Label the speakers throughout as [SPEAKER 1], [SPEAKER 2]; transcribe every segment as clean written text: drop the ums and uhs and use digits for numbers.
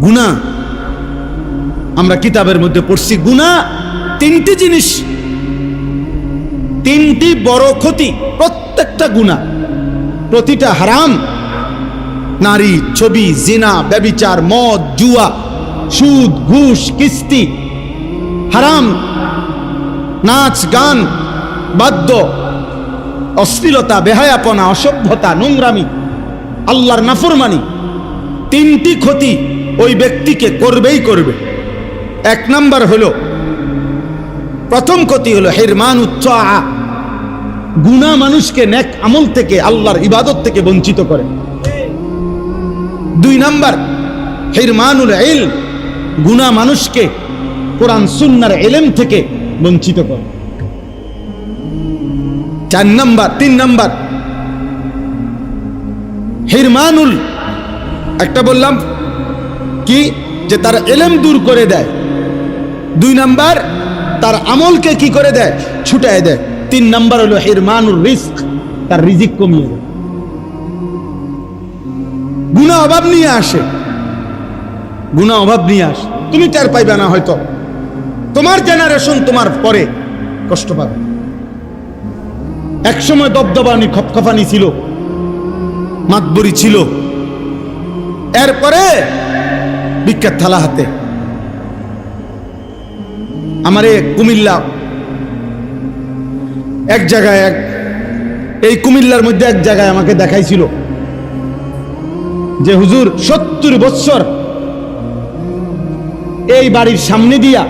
[SPEAKER 1] গুনাহ আমরা কিতাবের মধ্যে পড়ছি, গুনাহ তিনটি জিনিস, তিনটি বড় ক্ষতি। প্রত্যেকটা গুনাহ, প্রতিটা হারাম। নারী, ছবি, জিনা, ব্যভিচার, মদ, জুয়া, সুদ, ঘুষ, কিস্তি, হারাম, নাচ, গান, বাদ্য, অশ্লীলতা, বেহায়াপনা, অসভ্যতা, নোংরামি, আল্লাহর নাফরমানি, তিনটি ক্ষতি ওই ব্যক্তিকে করবেই করবে। এক নাম্বার হলো, প্রথম ক্ষতি হলো হিরমানুত তাআ, গুনাহ মানুষকে নেক আমল থেকে, আল্লাহর ইবাদত থেকে বঞ্চিত করে। দুই নাম্বার হিরমানুল ইলম, গুনাহ মানুষকে কোরআন সুন্নাহর ইলম থেকে বঞ্চিত করে। তিন নাম্বার হিরমানুল, একটা বললাম কি যে তার ইলম দূর করে দেয়। দুই নাম্বার তার আমলকে কি করে দেয়, ছুটায় দেয়। তিন নাম্বার হলো হিরমানুর রিজক, তার রিজিক কমিয়ে দেয়। গুনাহ অভাব নিয়ে আসে, গুনাহ অভাব নিয়ে আসে। তুমি টের পাইবে না, হয়তো তোমার জেনারেশন তোমার পরে কষ্ট পাবে। একসময় দবদবানি খপখপানি ছিল, মাতবরি ছিল, এরপরে বিখ্যাত থালা হাতে। আমারে কুমিল্লা এক জায়গায়, এই কুমিল্লার মধ্যে এক জায়গায় আমাকে দেখাইছিল যে হুজুর 70 বছর এই বাড়ির সামনে দিয়া,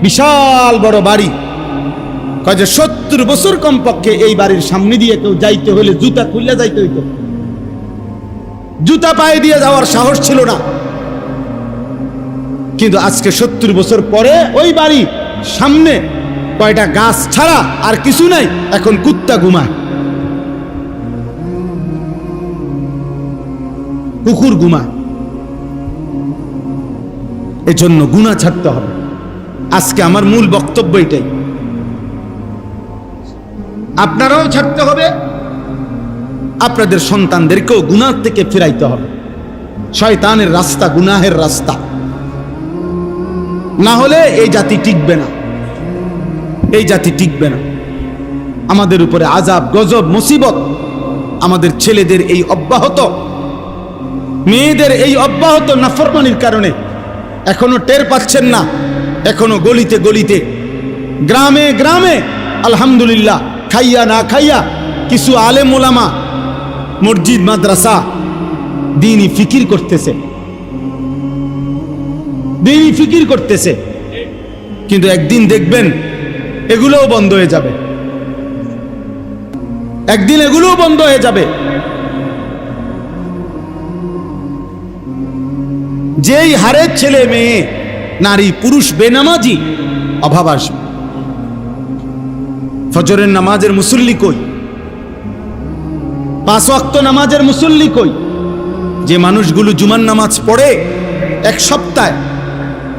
[SPEAKER 1] বিশাল বড় বাড়ি, কয় যে 70 বছর কমপক্ষে এই বাড়ির সামনে দিয়ে কেউ যাইতে হলে জুতা খুলে যাইতে হইতো, জুতা পায়ে দিয়ে যাওয়ার সাহস ছিল না। কিন্তু আজকে 70 বছর পরে ওই বাড়ি সামনে কয়টা গাছ ছাড়া আর কিছু নাই, এখন কুত্তা ঘুমায়, কুকুর ঘুমায়। এজন্য গুনাহ ছাড়তে হবে। আজকে আমার মূল বক্তব্য এটাই, আপনারাও ছাড়তে হবে, আপনাদের সন্তানদেরকেও গুনাহ থেকে ফিরাইতে হবে। শয়তানের রাস্তা গুনাহের রাস্তা, না হলে এই জাতি টিকবে না, এই জাতি টিকবে না। আমাদের উপরে আযাব, গজব, মুসিবত, আমাদের ছেলেদের এই অব্যাহত, মেয়েদের এই অব্যাহত নাফরমানির কারণে এখনো টের পাচ্ছেন না। এখনো গলিতে গলিতে, গ্রামে গ্রামে আলহামদুলিল্লাহ খাইয়া না খাইয়া কিছু আলেম ওলামা মসজিদ মাদ্রাসা দ্বীনি ফিকির করতেছে, দ্বীনি ফিকির করতেছে। কিন্তু একদিন দেখবেন এগুলোও বন্ধ হয়ে যাবে, একদিন এগুলোও বন্ধ হয়ে যাবে। যেই হারে ছেলে মেয়ে, নারী, পুরুষ বেনামাজি, অভাব আসবে। ফজরের নামাজের মুসল্লি কই? 5 ওয়াক্ত নামাজের মুসল্লি কই? যে মানুষগুলো জুমার নামাজ পড়ে এক সপ্তাহে,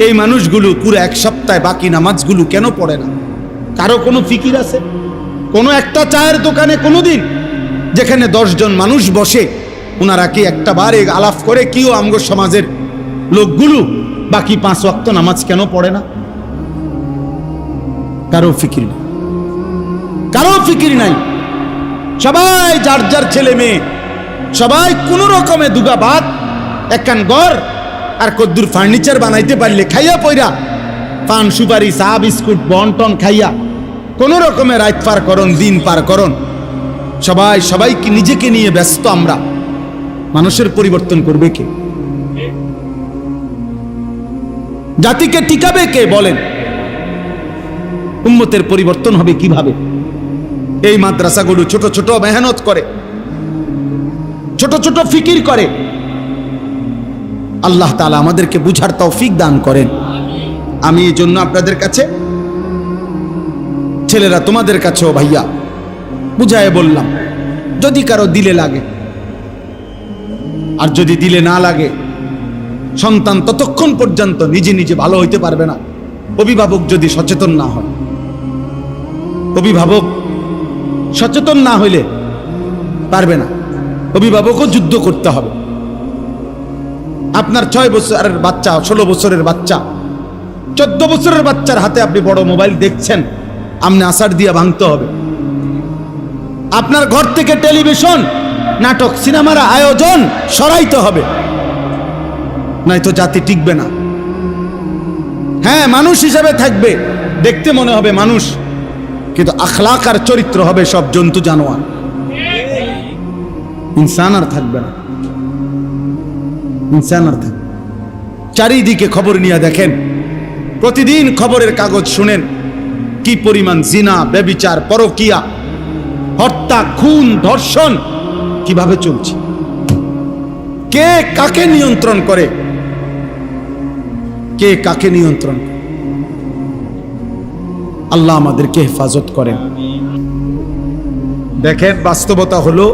[SPEAKER 1] এই মানুষগুলো পুরো এক সপ্তাহে বাকি নামাজগুলো কেন পড়ে না? কারো কোনো ফিকির আছে? কোনো একটা চায়ের দোকানে কোনোদিন যেখানে 10 জন মানুষ বসে, ওনারা কি একটা বারে আলাপ করে কিও আমগো সমাজের লোকগুলো বাকি 5 ওয়াক্ত নামাজ কেন পড়ে না? কারো ফিকির নেই, কারো ফিকির নাই। সবাই যার যার ছেলে মেয়ে, সবাই কোন রকমে দুগা ভাত, একখান ঘর আর কদ্দুর ফার্নিচার বানাইতে পারলে খাইয়া পয়রা, পান সুপারি চা বিস্কুট বন্টন খাইয়া কোন রকমে রাত পার করন, দিন পার করন। সবাই সবাইকে নিজেকে নিয়ে ব্যস্ত। আমরা মানুষের পরিবর্তন করবে কে? জাতিকে টিকাবে কে? বলেন। উম্মতের পরিবর্তন হবে কিভাবে? এই মাদ্রাসাগুলো ছোট ছোট মেহনত করে, ছোট ছোট ফিকির করে। আল্লাহ তাআলা আমাদেরকে বুঝার তৌফিক দান করেন। আমি এই জন্য আপনাদের কাছে, ছেলেরা তোমাদের কাছেও ভাইয়া বুঝায় বললাম, যদি কারো দিলে লাগে, আর যদি দিলে না লাগে, সন্তান ততক্ষণ পর্যন্ত নিজে নিজে ভালো হইতে পারবে না অভিভাবক যদি সচেতন না হয়। অভিভাবক সচেতন না হইলে পারবে না, অভিভাবকও যুদ্ধ করতে হবে। আপনার 6 বছরের বাচ্চা, 16 বছরের বাচ্চা, 14 বছরের বাচ্চার হাতে আপনি বড় মোবাইল দেখছেন, আপনি আসার দিয়া ভাঙতে হবে। আপনার ঘর থেকে টেলিভিশন, নাটক, সিনেমার আয়োজন সরাইতে হবে, নয়তো জাতি টিকবে না। হ্যাঁ, মানুষ হিসাবে থাকবে, দেখতে মনে হবে মানুষ, কিন্তু আখলাক আর চরিত্র হবে সব জন্তু জানোয়ার, ইনসান আর থাকবে না, ইনসান আর থাকবে। চারিদিকে খবর নিয়ে দেখেন, প্রতিদিন খবরের কাগজ শুনেন কি পরিমাণ জিনা, ব্যভিচার, পরকিয়া, হত্যা, খুন, ধর্ষণ কিভাবে চলছে, কে কাকে নিয়ন্ত্রণ করে, কে কাকে নিয়ন্ত্রণ করে। আল্লাহ আমাদেরকে হেফাজত করেন। দেখেন, বাস্তবতা হলো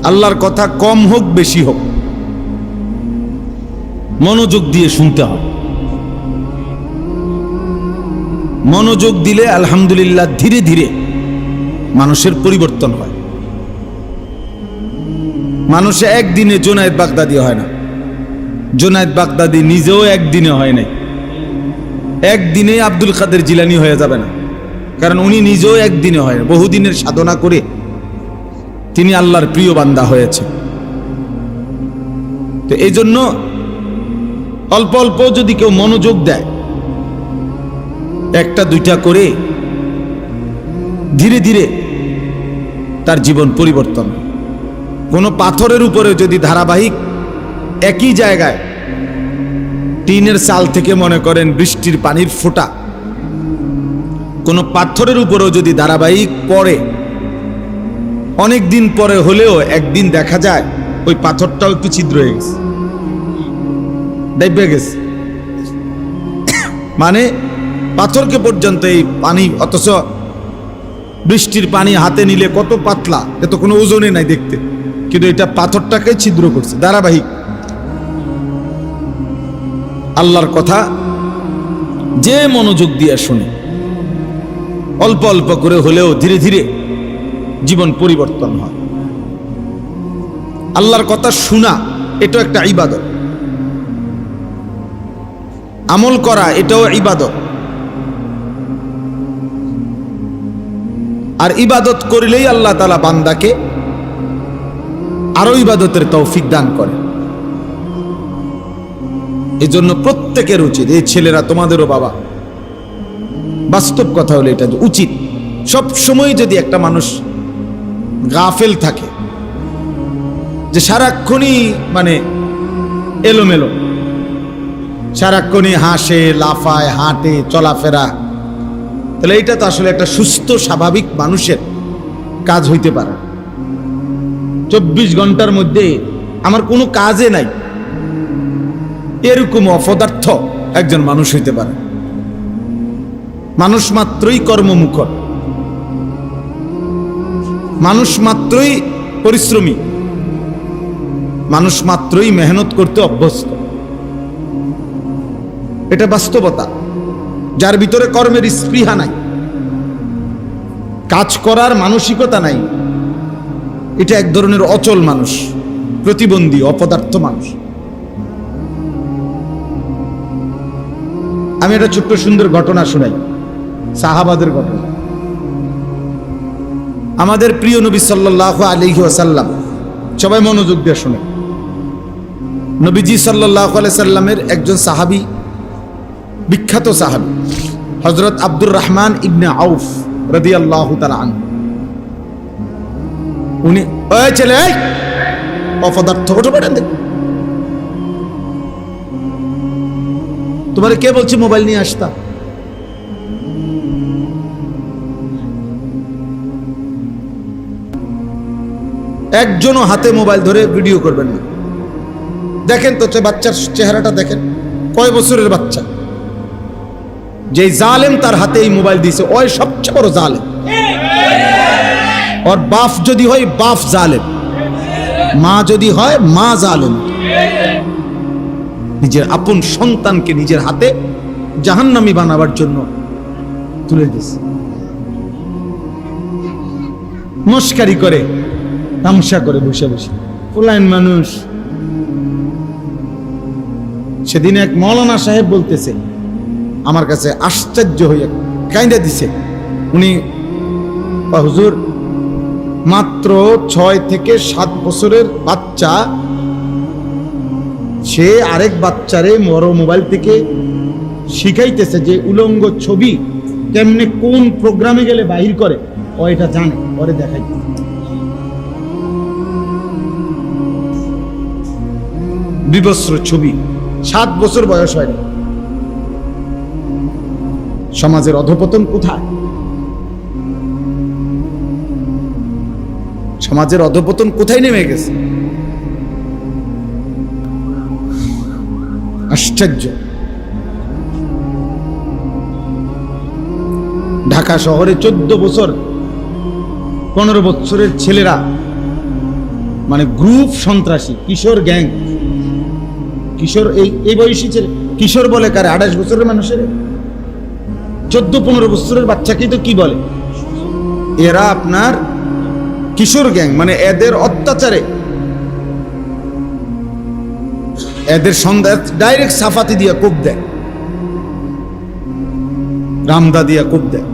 [SPEAKER 1] আল্লাহর কথা কম হোক বেশি হোক, মনোযোগ দিয়ে শুনতে হবে। মনোযোগ দিলে আলহামদুলিল্লাহ ধীরে ধীরে মানুষের পরিবর্তন হয়। মানুষে একদিনে জুনায়েদ বাগদাদি হয় না, জুনায়েদ বাগদাদি নিজেও একদিনে হয় নাই, একদিনে আব্দুল কাদের জিলানী হয়ে যাবে না, কারণ উনি নিজেও একদিনে হয় না, বহুদিনের সাধনা করে তিনি আল্লাহর প্রিয় বান্দা হয়েছে। তো এই জন্য অল্প অল্প যদি কেউ মনোযোগ দেয়, একটা দুইটা করে, ধীরে ধীরে তার জীবন পরিবর্তন। কোনো পাথরের উপরে যদি ধারাবাহিক একই জায়গায় টিনের চাল থেকে মনে করেন বৃষ্টির পানির ফোঁটা, কোনো পাথরের উপরেও যদি ধারাবাহিক পড়ে, অনেক দিন পরে হলেও একদিন দেখা যায় ওই পাথরটাও একটু ছিদ্র হয়ে গেছে, ডাইবে গেছে। মানে পাথরকে পর্যন্ত এই পানি, অথচ বৃষ্টির পানি হাতে নিলে কত পাতলা, এত কোনো ওজনে নাই দেখতে, কিন্তু এটা পাথরটাকে ছিদ্র করছে। ধারাবাহিক আল্লাহর কথা যে মনোযোগ দিয়ে শুনে, অল্প অল্প করে হলেও ধীরে ধীরে জীবন পরিবর্তন হয়। আল্লাহর কথা শোনা এটাও একটা ইবাদত, আমল করা এটাও ইবাদত। আর ইবাদত করলেই আল্লাহ তাআলা বান্দাকে আরো ইবাদতের তৌফিক দান করে। এই জন্য প্রত্যেকের উচিত, এই ছেলেরা তোমাদেরও বাবা, বাস্তব কথা হলো এটা উচিত, সব সময় যদি একটা মানুষ গাফেল থাকে, যে সারাক্ষণই মানে এলোমেলো, সারাক্ষণই হাসে, লাফায়, হাঁটে, চলাফেরা, তাহলে এটা তো আসলে একটা সুস্থ স্বাভাবিক মানুষের কাজ হইতে পারে। 24 ঘন্টার মধ্যে আমার কোনো কাজে নাই, এরকম অপদার্থ একজন মানুষ হইতে পারে। মানুষ মাত্রই কর্মমুখর, মানুষ মাত্রই পরিশ্রমী, মানুষ মাত্রই মেহনত করতে অভ্যস্ত। এটা বাস্তবতা। যার ভিতরে কর্মের স্পৃহা নাই, কাজ করার মানসিকতা নাই, এটা এক ধরনের অচল মানুষ, প্রতিবন্ধী, অপদার্থ মানুষ। আমি একটা ছোট্ট সুন্দর ঘটনা শোনাই, সাহাবাদের ঘটনা। আমাদের প্রিয় নবী সাল্লাল্লাহু আলাইহি ওয়াসাল্লাম, সবাই মনোযোগ দিয়ে শুনে, নবীজি সাল্লাল্লাহু আলাইহি সাল্লামের একজন সাহাবী, বিখ্যাত সাহাবী হযরত আব্দুর রহমান ইবনে আউফ রাদিয়াল্লাহু তাআলা আনহু। উনি, ওই ছেলে, অপদার্থ, ওঠো বেটান দেখ, তোমারে কে বলছে মোবাইল নিয়ে আসতা? একজনও হাতে মোবাইল ধরে ভিডিও করবেন না। দেখেন তো বাচ্চার চেহারাটা দেখেন, কয় বছরের বাচ্চা, যে জালেম তার হাতে এই মোবাইল দিয়েছে, ওই সবচেয়ে বড় জালেম। আর বাপ যদি হয় বাপ জালেম, মা যদি হয় মা জালেম। নিজের আপন সন্তানকে নিজের হাতে জাহান্নামী বানাবার জন্য তুলে দিয়েছে। মস্কারি করে, তামসা করে বসে বসে, পোলাইন মানুষ সেদিন এক মৌলানা সাহেব বলতেছে, আমার কাছে আশ্চর্য হইয়া কাইন্দা দিছে। উনি, হুজুর, মাত্র 6 থেকে 7 বছরের বাচ্চা, সে আরেক বাচ্চারে বড় মোবাইল থেকে শিখাইতেছে যে উলঙ্গ ছবি কেমনে কোন প্রোগ্রামে গেলে বাহির করে, ও এটা জানে, পরে দেখাইতে। বিবস্ত্র ছবি, 7 বছর বয়স হয়নি। সমাজের অধঃপতন কোথায়? সমাজের অধঃপতন কোথায় নেমে গেছে? আশ্চর্য। ঢাকা শহরে 14 বছর 15 বছরের ছেলেরা, মানে গ্রুপ সন্ত্রাসী, কিশোর গ্যাং, কিশোর এই বয়সী ছেলে, কিশোর বলে কারে? 28 বছরের মানুষের 14-15 বছরের বাচ্চাকেই তো কি বলে? এরা আপনার কিশোর গ্যাং, মানে এদের অত্যাচারে, এদের সন্ধ্যা ডাইরেক্ট সাফাতি দিয়া কোপ দেয়, রামদা দিয়া কোপ দেয়,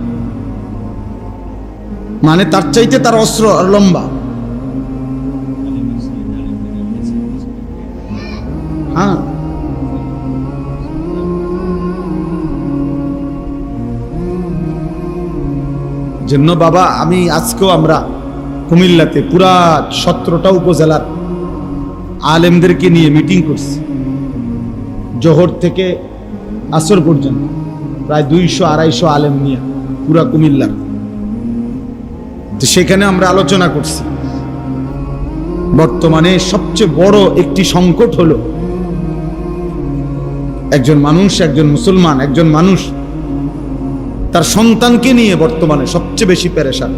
[SPEAKER 1] মানে তার চাইতে তার অস্ত্র লম্বা। হ্যাঁ, জন্য বাবা, আমি আজকেও আমরা কুমিল্লাতে পুরা 17টা উপজেলার আলেমদেরকে নিয়ে মিটিং করছি, জোহর থেকে আসর পর্যন্ত প্রায় 200-250 আলেম নিয়ে পুরা কুমিল্লার। তো সেখানে আমরা আলোচনা করছি, বর্তমানে সবচেয়ে বড় একটি সংকট হলো একজন মানুষ, একজন মুসলমান, একজন মানুষ তার সন্তানকে নিয়ে বর্তমানে সবচেয়ে বেশি পেরেশান।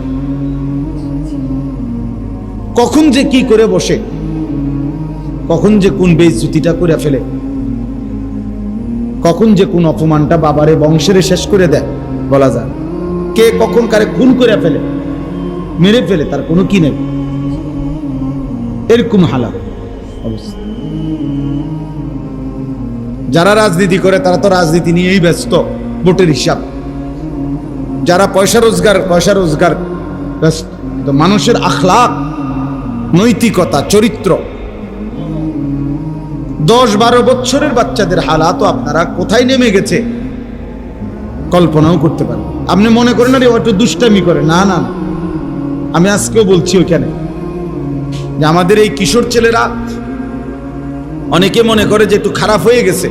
[SPEAKER 1] কখন যে কি করে বসে, কখন যে কোন বেইজ্জতিটা করে ফেলে, কখন যে কোন অপমানটা বাবারে বংশের শেষ করে দেয় বলা যায়। কে কখন কারে খুন করে ফেলে, মেরে ফেলে, তার কোনো কি নেই। এরকম হালাত অবস্থা। যারা রাজনীতি করে তারা তো রাজনীতি নিয়েই ব্যস্ত, ভোটের হিসাব। যারা পয়সা রোজগার ব্যস্ত, তো মানুষের আখলাক, নৈতিকতা, চরিত্র, 10-12 বছরের বাচ্চাদের হালাত আপনারা কোথায় নেমে গেছে কল্পনাও করতে পারেন। আপনি মনে করেন আরে ওটা দুষ্টামি করে, না না, আমি আজকেও বলছি ওইখানে যে আমাদের এই কিশোর ছেলেরা, অনেকে মনে করে যে একটু খারাপ হয়ে গেছে।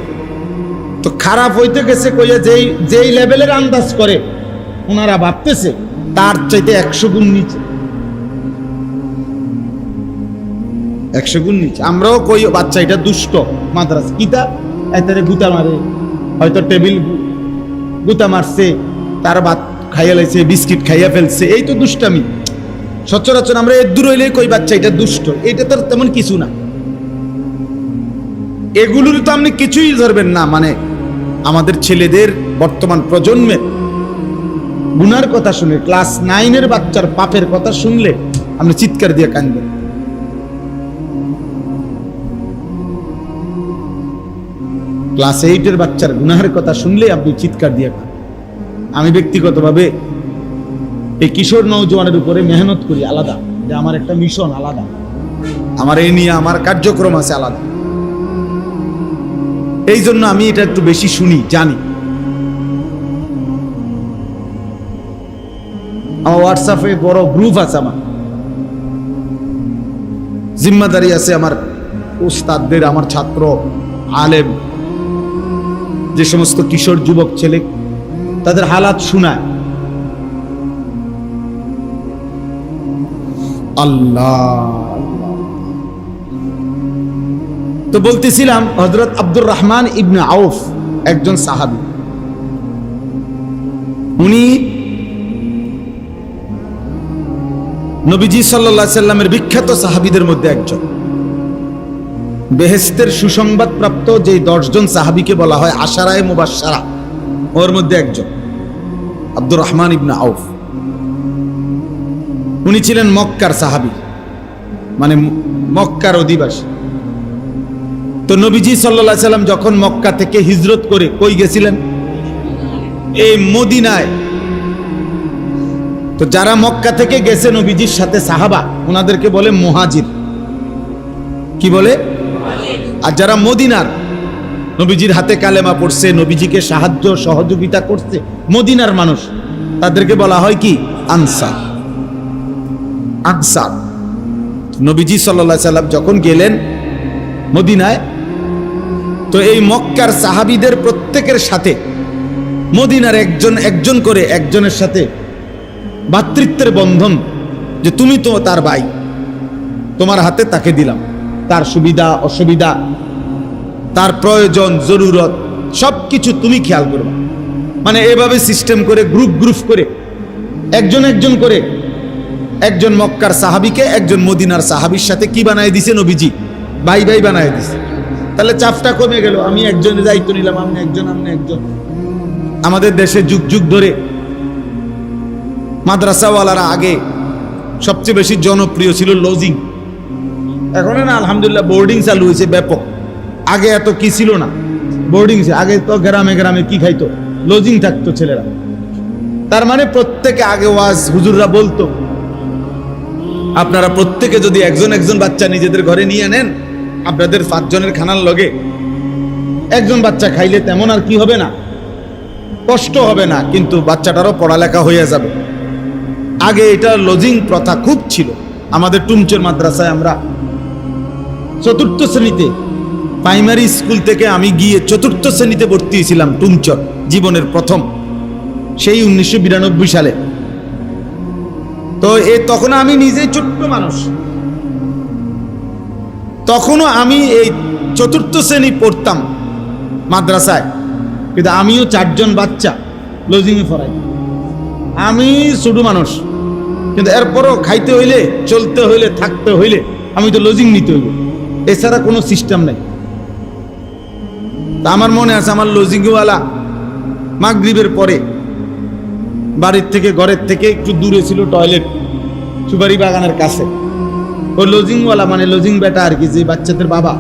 [SPEAKER 1] তো খারাপ হইতে গেছে কইয়া যেই লেভেলের আন্দাজ করে ওনারা ভাবতেছে তার চাইতে 100 গুণ নিচে, 100 গুণ নিচে। আমরাও কই বাচ্চা এটা দুষ্ট, মাদ্রাসা কিতা এতারে গুতা মারে, হয়তো টেবিল গুতা মারছে, তার ভাত খাইয়া লাইছে, বিস্কিট খাইয়া ফেলছে, এই তো দুষ্টামি। সচরাচর আমরা এর দূর হইলে কই বাচ্চা এটা দুষ্ট, এটা তো তেমন কিছু না। এগুলোর তো আপনি কিছুই ধরবেন না। মানে আমাদের ছেলেদের বর্তমান প্রজন্মের গুনার কথা শুনে, ক্লাস 9-এর বাচ্চার পাপের কথা শুনলে আপনি চিৎকার দিয়ে কাঁদবেন। ক্লাস 8-এর বাচ্চার গুনাহের কথা শুনলে আপনি চিৎকার দিয়ে কাঁদবেন। আমি ব্যক্তিগতভাবে এই কিশোর নওজোয়ানের উপরে মেহনত করি আলাদা, যে আমার একটা মিশন আলাদা, আমার এই নিয়ে আমার কার্যক্রম আছে আলাদা। এই জন্য আমি এটা একটু বেশি শুনি, জানি। আমার হোয়াটসঅ্যাপে বড় গ্রুপ আছে, আমার জিম্মাদারি আছে, আমার উস্তাদদের, আমার ছাত্র আলেম, যে সমস্ত কিশোর যুবক ছেলে, তাদের হালাত শোনায়। আল্লাহ, তো বলতেছিলাম হযরত আব্দুর রহমান ইবনে আউফ একজন সাহাবী। উনি নবীজি সাল্লাল্লাহু আলাইহি সাল্লামের বিখ্যাত সাহাবীদের মধ্যে একজন। বেহেশতের সুসংবাদ প্রাপ্ত যে 10 জন সাহাবীকে বলা হয় আশারায়ে মুবাশশারা, ওর মধ্যে একজন আব্দুর রহমান ইবনে আউফ। উনি ছিলেন মক্কার সাহাবী, মানে মক্কার অধিবাসী। তো নবীজি সাল্লাল্লাহু আলাইহি সাল্লাম যখন মক্কা থেকে হিজরত করে কই গেছিলেন? এই মদিনায়। তো যারা মক্কা থেকে গেছে নবীজির সাথে সাহাবা, ওনাদেরকে বলে মুহাজির। কি বলে? আর যারা মদিনার, নবীজির হাতে কালেমা পড়ছে, নবীজিকে সাহায্য সহযোগিতা করছে, মদিনার মানুষ, তাদেরকে বলা হয় কি? আনসার। আনসার। নবীজি সাল্লাল্লাহু আলাইহি সাল্লাম যখন গেলেন মদিনায়, তো এই মক্কার সাহাবীদের প্রত্যেকের সাথে মদিনার একজন করে একজনের সাথে ভ্রাতৃত্বের বন্ধন, যে তুমি তো তার ভাই, তোমার হাতে তাকে দিলাম, তার সুবিধা অসুবিধা, তার প্রয়োজন জরুরত সবকিছু তুমি খেয়াল করবে। মানে এভাবে সিস্টেম করে গ্রুপ করে একজন করে একজন মক্কার সাহাবীকে একজন মদিনার সাহাবীর সাথে কি বানায় দিছে নবীজি? ভাই ভাই বানায় দিছে। তাহলে চাপটা কমে গেল, আমি একজনের দায়িত্ব নিলাম, আপনি একজন। আমাদের দেশে যুগ যুগ ধরে মাদ্রাসাওয়ালারা আগে সবচেয়ে বেশি জনপ্রিয় ছিল লজিং। এখন না আলহামদুলিল্লাহ বোর্ডিং চালু হয়েছে ব্যাপক। আগে এত কি ছিল না, বোর্ডিং। আগে তো গ্রামে গ্রামে কি খাইতো? লজিং থাকতো ছেলেরা। তার মানে প্রত্যেকে আগে ওয়াজ হুজুররা বলতো, আপনারা প্রত্যেকে যদি একজন বাচ্চা নিজেদের ঘরে নিয়ে নেন, আপনাদের 5 জনের খানার লগে একজন বাচ্চা খাইলে তেমন আর কি হবে না, কষ্ট হবে না, কিন্তু বাচ্চাটারও পড়ালেখা হয়ে যাবে। আগে এটা লজিং প্রথা খুব ছিল। আমাদের টুমচর মাদ্রাসায় আমরা 4র্থ শ্রেণীতে, প্রাইমারি স্কুল থেকে আমি গিয়ে 4র্থ শ্রেণীতে ভর্তি হয়েছিলাম টুমচর, জীবনের প্রথম, সেই 1992 সালে। তো তখন আমি নিজেই ছোট্ট মানুষ, তখনও আমি এই 4র্থ শ্রেণী পড়তাম মাদ্রাসায়, কিন্তু আমিও 4 জন বাচ্চা লজিংয়ে পড়াই। আমি ছোট মানুষ, কিন্তু এরপরও খাইতে হইলে, চলতে হইলে, থাকতে হইলে আমি তো লজিং নিতে হইব, এছাড়া কোনো সিস্টেম নাই। তা আমার মনে আছে, আমার লজিংওয়ালা মাগরিবের পরে বাড়ির থেকে, ঘরের থেকে একটু দূরে ছিল টয়লেট, সুপারি বাগানের কাছে। ওই লজিংওয়ালা মানে লজিং বেটা আর কি, যে বাচ্চাদের বাবা,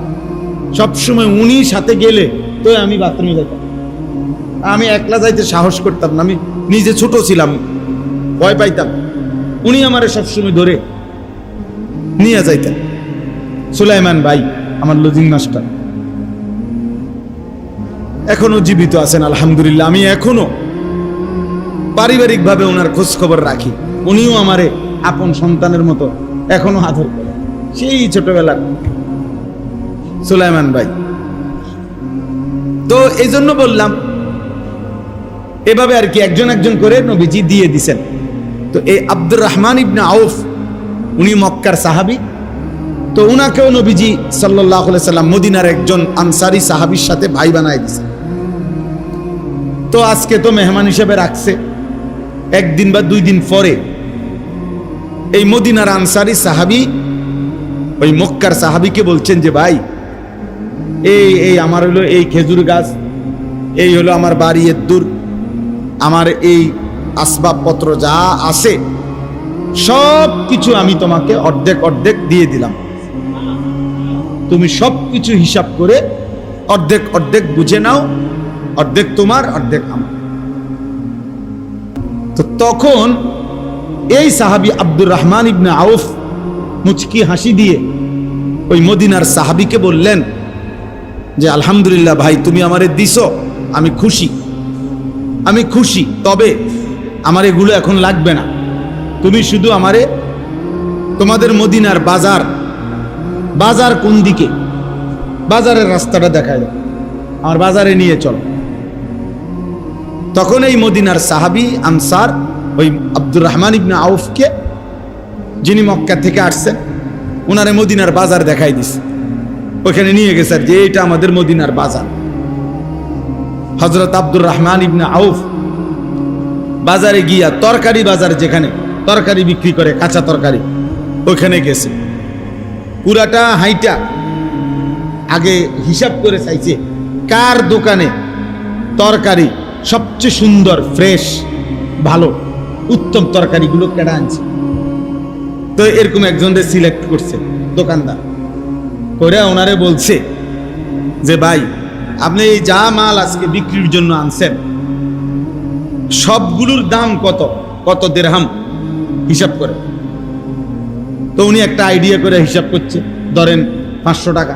[SPEAKER 1] সবসময় উনি সাথে গেলে তো আমি বাথরুমে যাইতাম। আমি একলা যাইতে সাহস করতাম না, আমি নিজে ছোট ছিলাম, ভয় পাইতাম। উনি আমারে সবসময় ধরে নিয়ে যাইতেন। সুলাইমান ভাই আমার লজিং মাস্টার, এখনো জীবিত আছেন আলহামদুলিল্লাহ। আমি এখনো পারিবারিকভাবে ওনার খোঁজ খবর রাখি। উনিও আমারে আপন সন্তানের মতো এখনো আদর করে, সেই ছোটবেলার সুলাইমান ভাই। তো এই জন্য বললাম, এভাবে আর কি একজন করে নবীজি দিয়ে দিছেন। তো এই আব্দুর রহমান ইবনে আউফ, উনি মক্কার সাহাবী। তো উনাকেও নবীজি সাল্লাল্লাহু আলাইহি সাল্লাম মদিনার একজন আনসারী সাহাবীর সাথে ভাই বানায় দিছে। তো আজকে তো মেহমান হিসেবে রাখছে, 1 দিন বা 2 দিন পরে এই মদিনার আনসারী সাহাবী ওই মক্কার সাহাবীকে বলছেন যে, ভাই এই আমার হলো এই খেজুর গাছ, এই হলো আমার বাড়ির দূর, আমার এই আসবাবপত্র যা আছে সব কিছু আমি তোমাকে অর্ধেক দিয়ে দিলাম, তুমি সব কিছু হিসাব করে অর্ধেক বুঝে নাও, অর্ধেক তোমার অর্ধেক আমার। তো তখন এই সাহাবী আব্দুর রহমান ইবনে আউফ মুচকি হাসি দিয়ে ওই মদিনার সাহাবীকে বললেন যে, আলহামদুলিল্লাহ ভাই, তুমি আমারে দিছো, আমি খুশি, তবে আমার এগুলো এখন লাগবে না, তুমি শুধু আমারে তোমাদের মদিনার বাজার কোন দিকে, বাজারের রাস্তাটা দেখায় দাও, আমার বাজারে নিয়ে চলো। তখন এই মদিনার সাহাবী আনসার ওই আব্দুর রহমান ইবনে আউফকে, যিনি মক্কা থেকে আসছেন, ওনারে মদিনার বাজার দেখাই দিছে, ওখানে নিয়ে গেছে যে এটা আমাদের মদিনার বাজার। হযরত আব্দুর রহমান ইবনে আউফ বাজারে গিয়া, তরকারি বাজার যেখানে তরকারি বিক্রি করে, কাঁচা তরকারি, ওইখানে গেছে। পুরাটা হাইটা আগে হিসাব করে চাইছে কার দোকানে তরকারি সবচেয়ে সুন্দর, ফ্রেশ, ভালো, উত্তম তরকারিগুলো কেডা আনছে। তো এরকম একজনদের সিলেক্ট করছে দোকানদার, করে ওনারে বলছে যে ভাই আপনি এই যা মাল আজকে বিক্রির জন্য আনছেন সবগুলোর দাম কত কত দিরহাম হিসাব করে। তো উনি একটা আইডিয়া করে হিসাব করছে, ধরেন 500 টাকা,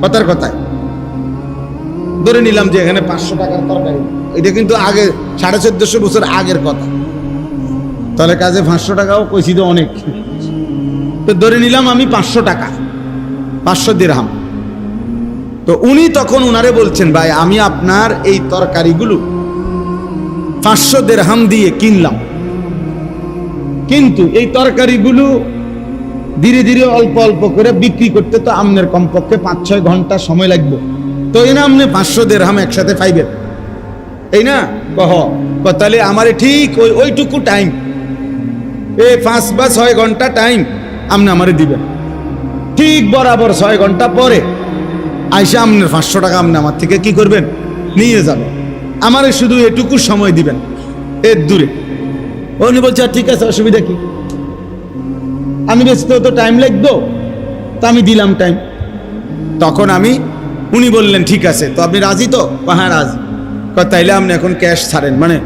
[SPEAKER 1] কথার কথায় ধরে নিলাম যে এখানে 500 টাকার তরকারি, এটা কিন্তু আগে 1450 বছর আগের কথা, তাহলে কাজে 500 টাকাও কইছি তো অনেক। তো ধরে নিলাম আমি 500 টাকা, 500 দিরহাম। তো উনি তখন উনারে বলছেন ভাই আমি আপনার এই তরকারিগুলো 500 দিরহাম দিয়ে কিনলাম, কিন্তু এই তরকারিগুলো ধীরে ধীরে অল্প অল্প করে বিক্রি করতে তো আপনার কমপক্ষে 5-6 ঘন্টা সময় লাগবে, তো এই না আপনি 500 দিরহাম একসাথে পাইবেন, এই না কহ তাহলে আমারে ঠিক ওইটুকু টাইম, এই 5 বা 6 ঘন্টা টাইম আপনি আমারে দিবেন, ঠিক বরাবর 6 ঘন্টা পরে আইসা আপনার 500 টাকা আপনি আমার থেকে কি করবেন নিয়ে যাবেন, আমারে শুধু এটুকু সময় দিবেন এর দূরে। উনি বলছে ঠিক আছে, অসুবিধা কি, আমি বেচতেও তো টাইম লাগতো, তা আমি দিলাম টাইম। তখন উনি বললেন ঠিক আছে, তো আপনি রাজি তো? হ্যাঁ রাজি। তাইলে আপনি এখন ক্যাশ ছাড়েন, মানে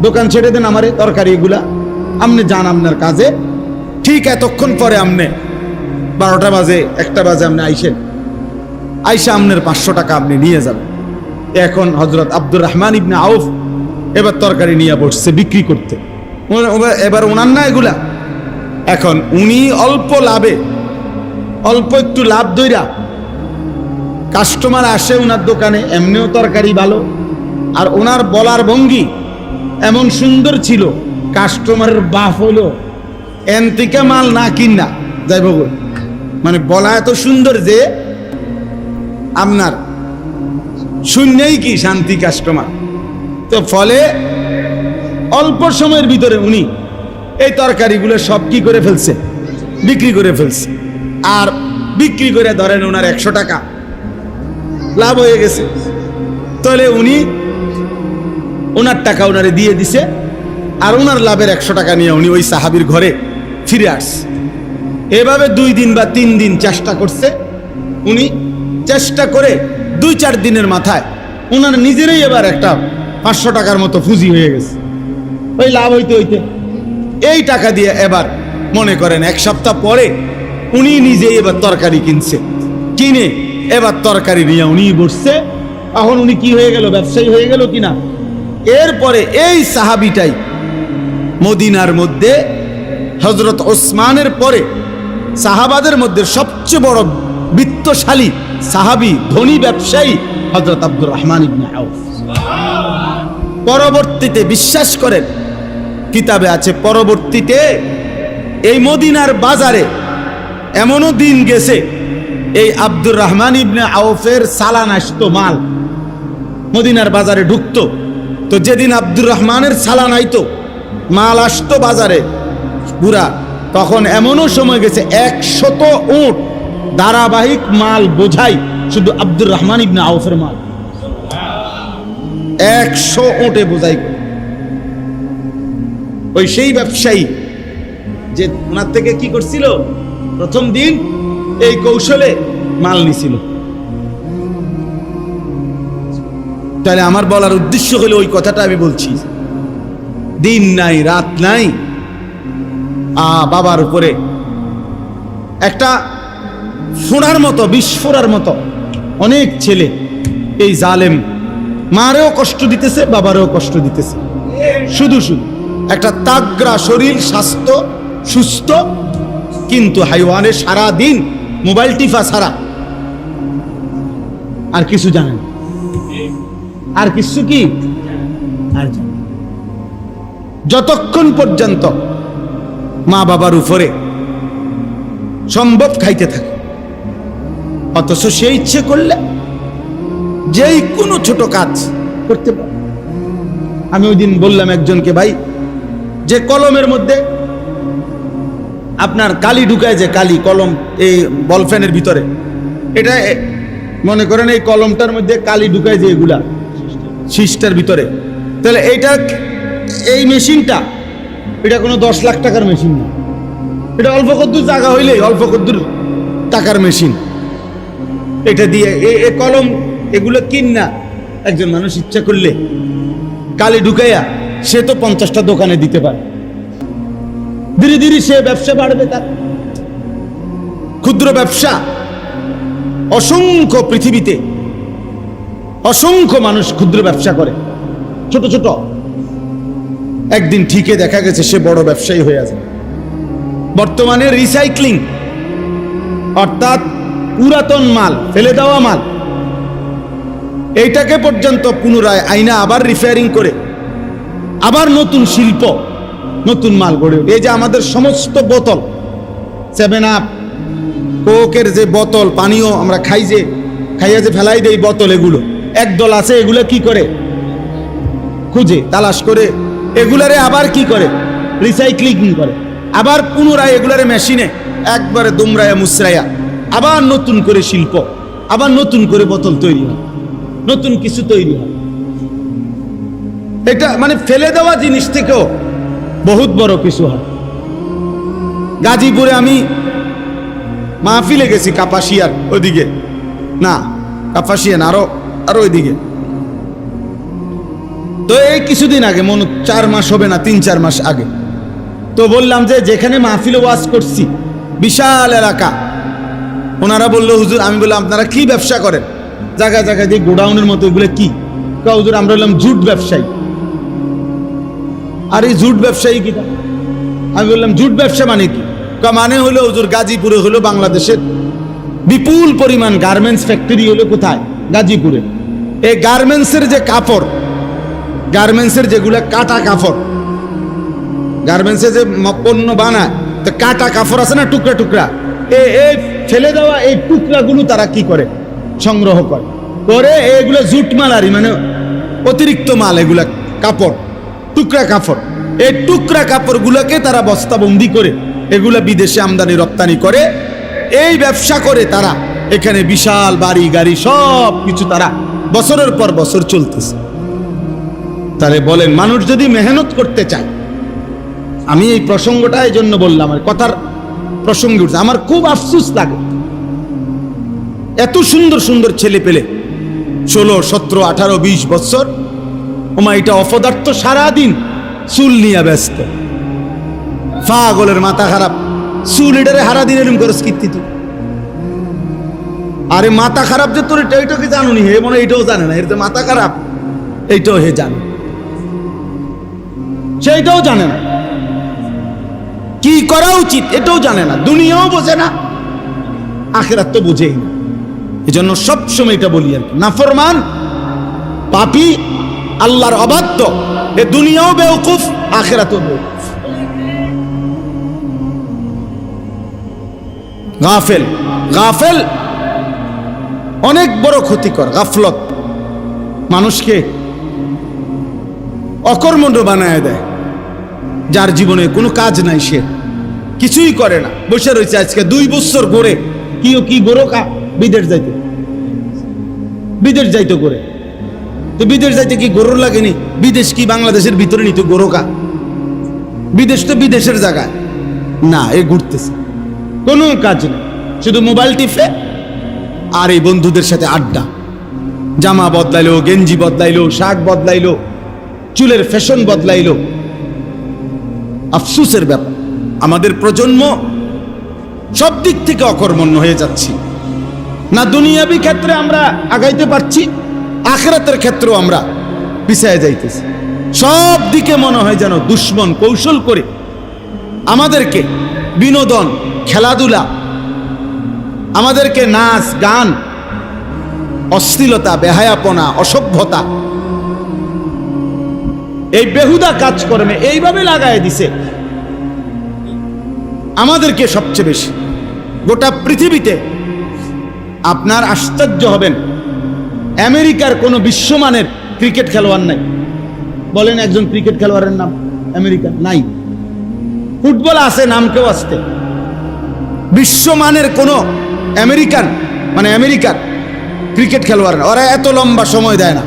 [SPEAKER 1] দোকান ছেড়ে দেন আমারে তরকারি এগুলা, আপনি যান আপনার কাজে, ঠিক এতক্ষণ পরে আপনি 12টা বাজে 1টা বাজে আপনি আইসা আপনার 500 টাকা আপনি নিয়ে যাবেন। এখন হযরত আব্দুর রহমান ইবনে আউফ এবার তরকারি নিয়ে বসছে বিক্রি করতে, এবার ওনার না এগুলা, এখন উনি অল্প লাভে, অল্প একটু লাভ দইরা কাস্টমার আসে ওনার দোকানে, এমনিও তরকারি ভালো, আর ওনার বলার ভঙ্গি এমন সুন্দর ছিল, কাস্টমারের বাপ হলো এনতিকা মাল না কিনা যাইব, মানে বলা এত সুন্দর যে আপনার শূন্যই কি শান্তি কাস্টমার। তো ফলে অল্প সময়ের ভিতরে উনি এই তরকারিগুলো সব কি করে ফেলছে, বিক্রি করে ফেলছে, আর বিক্রি করে ধরেন ওনার 100 টাকা লাভ হয়ে গেছে, তাহলে উনি ওনার টাকা ওনারে দিয়ে দিছে, আর ওনার লাভের 100 টাকা নিয়ে উনি ওই সাহাবীর ঘরে ফিরে আসছে। এভাবে 2 দিন বা 3 দিন চেষ্টা করছে উনি, চেষ্টা করে 2-4 দিনের মাথায় ওনার নিজেরই এবার একটা 500 টাকার মতো পুঁজি হয়ে গেছে, ওই লাভ হইতে হইতে এই টাকা দিয়ে এবার মনে করেন 1 সপ্তাহ পরে উনি নিজেই এবার তরকারি কিনছে, কিনে এবার তরকারি নিয়ে উনি বসছে। এখন উনি কি হয়ে গেল, ব্যবসায়ী হয়ে গেল কিনা। এরপরে এই সাহাবিটাই মদিনার মধ্যে হযরত ওসমানের পরে সাহাবাদের মধ্যে সবচেয়ে বড় বিত্তশালী সাহাবী, ধনী ব্যবসায়ী হযরত আব্দুর রহমান ইবনে আউফ। পরবর্তীতে বিশ্বাস করেন, কিতাবে আছে পরবর্তীতে এই মদিনার বাজারে এমনও দিন গেছে এই আব্দুর রহমান ইবনে আউফের চালান আসতো, মাল মদিনার বাজারে ঢুকতো। তো যেদিন আব্দুর রহমানের চালান আইতো, মাল আসতো বাজারে পুরা, তখন এমনও সময় গেছে 100 উট ধারাবাহিক মাল বোঝাই শুধু আব্দুর রহমান ইবনে আউফের মাল, 100 উটে বোঝাই। ওই সেই ব্যবসায়ী যে ওনার থেকে কি করছিল, প্রথম দিন এই কৌশলে মাল নিছিল। তাহলে আমার বলার উদ্দেশ্য হলো ওই কথাটা আমি বলছি, দিন নাই রাত নাই, বাবার উপরে একটা ফোড়ার মতো, বিস্ফোরার মতো অনেক ছেলে এই জালেম মারেও কষ্ট দিতেছে, বাবারেও কষ্ট দিতেছে, শুধু একটা তাগড়া শরীর, স্বাস্থ্য সুস্থ, কিন্তু হাইওয়ানে সারা দিন মোবাইল টিফা ছাড়া আর কিছু জানেন, আর কিছু কি আর যতক্ষণ পর্যন্ত মা বাবার উপরে সম্ভব খাইতে থাকে, অথচ সে ইচ্ছে করলে যেই কোনো ছোট কাজ করতে পারে। আমি ওই দিন বললাম একজনকে, ভাই যে কলমের মধ্যে আপনার কালি ঢুকায়, যে কালি কলম এই বল ফ্যানের ভিতরে, এটা মনে করেন এই কলমটার মধ্যে কালি ঢুকায় যে এগুলা শীষটার ভিতরে, তাহলে এইটা এই মেশিনটা এটা কোনো 10 লাখ টাকার মেশিন না, এটা অল্প কদ্দুর জায়গা হইলেই অল্প কদ্দুর টাকার মেশিন। এটা দিয়ে এ কলম এগুলো কিন না। একজন মানুষ ইচ্ছা করলে কালি ঢুকাইয়া সে তো 50টা দোকানে দিতে পারে। ধীরে ধীরে সে ব্যবসা বাড়বে। তার ক্ষুদ্র ব্যবসা অসংখ্য, পৃথিবীতে অসংখ্য মানুষ ক্ষুদ্র ব্যবসা করে, ছোট ছোট। একদিন ঠিকই দেখা গেছে সে বড় ব্যবসায়ী হয়ে আছে। বর্তমানে রিসাইক্লিং অর্থাৎ পুরাতন মাল, ফেলে দেওয়া মাল, এইটাকে পর্যন্ত পুনরায় আইনা আবার রিপেয়ারিং করে আবার নতুন শিল্প, নতুন মাল গড়ে ওঠে। এই যে আমাদের সমস্ত বোতল, 7 আপ, কোকের যে বোতল, পানীয় আমরা খাই, যে খাইয়া যে ফেলাই দেই বোতল, এগুলো একদল আছে এগুলো কি করে, খুঁজে তালাশ করে এগুলারে আবার কি করে, রিসাইক্লিং করে, আবার পুনরায় এগুলারে মেশিনে একবারে দুমরায়া মুসরাইয়া আবার নতুন করে শিল্প, আবার নতুন করে বোতল তৈরি হয়, নতুন কিছু তৈরি হয়। এটা মানে ফেলে দেওয়া জিনিস থেকেও বহুত বড় কিছু হয়। গাজীপুরে আমি মাহফিলে গেছি, কাপাসিয়ার ওইদিকে, না কাপাসিয়া না, আরো ওইদিকে। তো এই কিছুদিন আগে, মনে 4 মাস হবে না, 3-4 মাস আগে, তো বললাম যে যেখানে মাহফিলে ওয়াজ করছি, বিশাল এলাকা, ওনারা বললো হুজুর, আমি বললাম আপনারা কি ব্যবসা করেন? জায়গায় জায়গায় দিয়ে গোডাউনের মতো, এগুলো কি? হুজুর আমরা বললাম জুট ব্যবসায়ী। আর এই জুট ব্যবসায়ী কি? আমি বললাম জুট ব্যবসা মানে কি? মানে হলো হুজুর, গাজীপুরে হলো বাংলাদেশের বিপুল পরিমাণ গার্মেন্টস ফ্যাক্টরি হলো কোথায়? গাজীপুরে। এই গার্মেন্টসের যে কাপড়, গার্মেন্টসের যেগুলো কাটা কাপড়, গার্মেন্টসে যে পণ্য বানায়, তো কাটা কাপড় আছে না, টুকরা টুকরা, এই ফেলে দেওয়া এই টুকরাগুলো তারা কি করে, সংগ্রহ করে এগুলো জুট মালারি, মানে অতিরিক্ত মাল, এগুলা কাপড়, টুকরা কাপড়। এই টুকরা কাপড়গুলোকে তারা বস্তাবন্দি করে এগুলা বিদেশে আমদানি রপ্তানি করে। এই ব্যবসা করে তারা এখানে বিশাল বাড়ি গাড়ি সব কিছু তারা বছরের পর বছর চলতেছে। তাহলে বলেন, মানুষ যদি মেহনত করতে চায়, আমি এই প্রসঙ্গটা এই জন্য বললাম, আর কথার প্রসঙ্গে উঠছে, আমার খুব আফসোস লাগে, এত সুন্দর সুন্দর ছেলে পেলে 16, 17, 18, 20 বছর, ওমা এটা অপদার্থ, সারাদিন চুল নিয়ে ব্যস্ত, পাগলের মাথা খারাপ, চুল এটারে সারাদিন এরম করে কীর্তি তুই। আরে মাথা খারাপ যে তোর, এইটা কি জানুনি? হে মনে এইটাও জানে না, এর যে মাথা খারাপ এইটাও হে জানে, সেইটাও জানে না, কি করা উচিত এটাও জানে না, দুনিয়াও বোঝে না, আখিরাত তো বোঝেই না। এজন্য সবসময় এটা বলি, আর নাফরমান, পাপী, আল্লাহর অবাধ্য, এ দুনিয়াও বেওকুফ, আখিরাতও বেওকুফ। গাফেল, গাফেল অনেক বড় ক্ষতিকর। গাফলত মানুষকে অকর্মণ্য বানায় দেয়, যার জীবনে কোনো কাজ নাই, সে কিছুই করে না, বসে রয়েছে। আজকে 2 বছর ঘুরে কি গোরকা, বিদেশ যাইতে, বিদেশ যাইতে করে, তো বিদেশ যাইতে কি গরুর লাগেনি? বিদেশ কি বাংলাদেশের ভিতরে নিত গোরকা? বিদেশ তো বিদেশের জায়গায় না, এ ঘুরতেছে, কোনো কাজ নেই, শুধু মোবাইল টিপে আর এই বন্ধুদের সাথে আড্ডা। জামা বদলাইলো, গেঞ্জি বদলাইলো, শার্ট বদলাইলো, চুলের ফ্যাশন বদলাইলো। আফসোসের ব্যাপার, আমাদের প্রজন্ম সব দিক থেকে অকর্মণ্য হয়ে যাচ্ছি। না দুনিয়াবি ক্ষেত্রে আমরা আগাইতে পারছি, আখিরাতের ক্ষেত্রেও আমরা পিছায় যাইতেছি। সব দিকে মনে হয় যেন দুশ্মন কৌশল করে আমাদেরকে বিনোদন, খেলাধুলা, আমাদেরকে নাচ গান, অশ্লীলতা, বেহায়াপনা, অসভ্যতা, এই বেহুদা কাজকর্মে এইভাবে লাগায় দিছে আমাদেরকে সবচেয়ে বেশি। গোটা পৃথিবীতে আপনার আশ্চর্য হবেন, আমেরিকার কোনো বিশ্বমানের ক্রিকেট খেলোয়াড় নাই। বলেন একজন ক্রিকেট খেলোয়াড়ের নাম আমেরিকা নাই। ফুটবল আছে, নাম কেউ আসতে, বিশ্বমানের কোনো আমেরিকান, মানে আমেরিকার ক্রিকেট খেলোয়াড় না। ওরা এত লম্বা সময় দেয় না,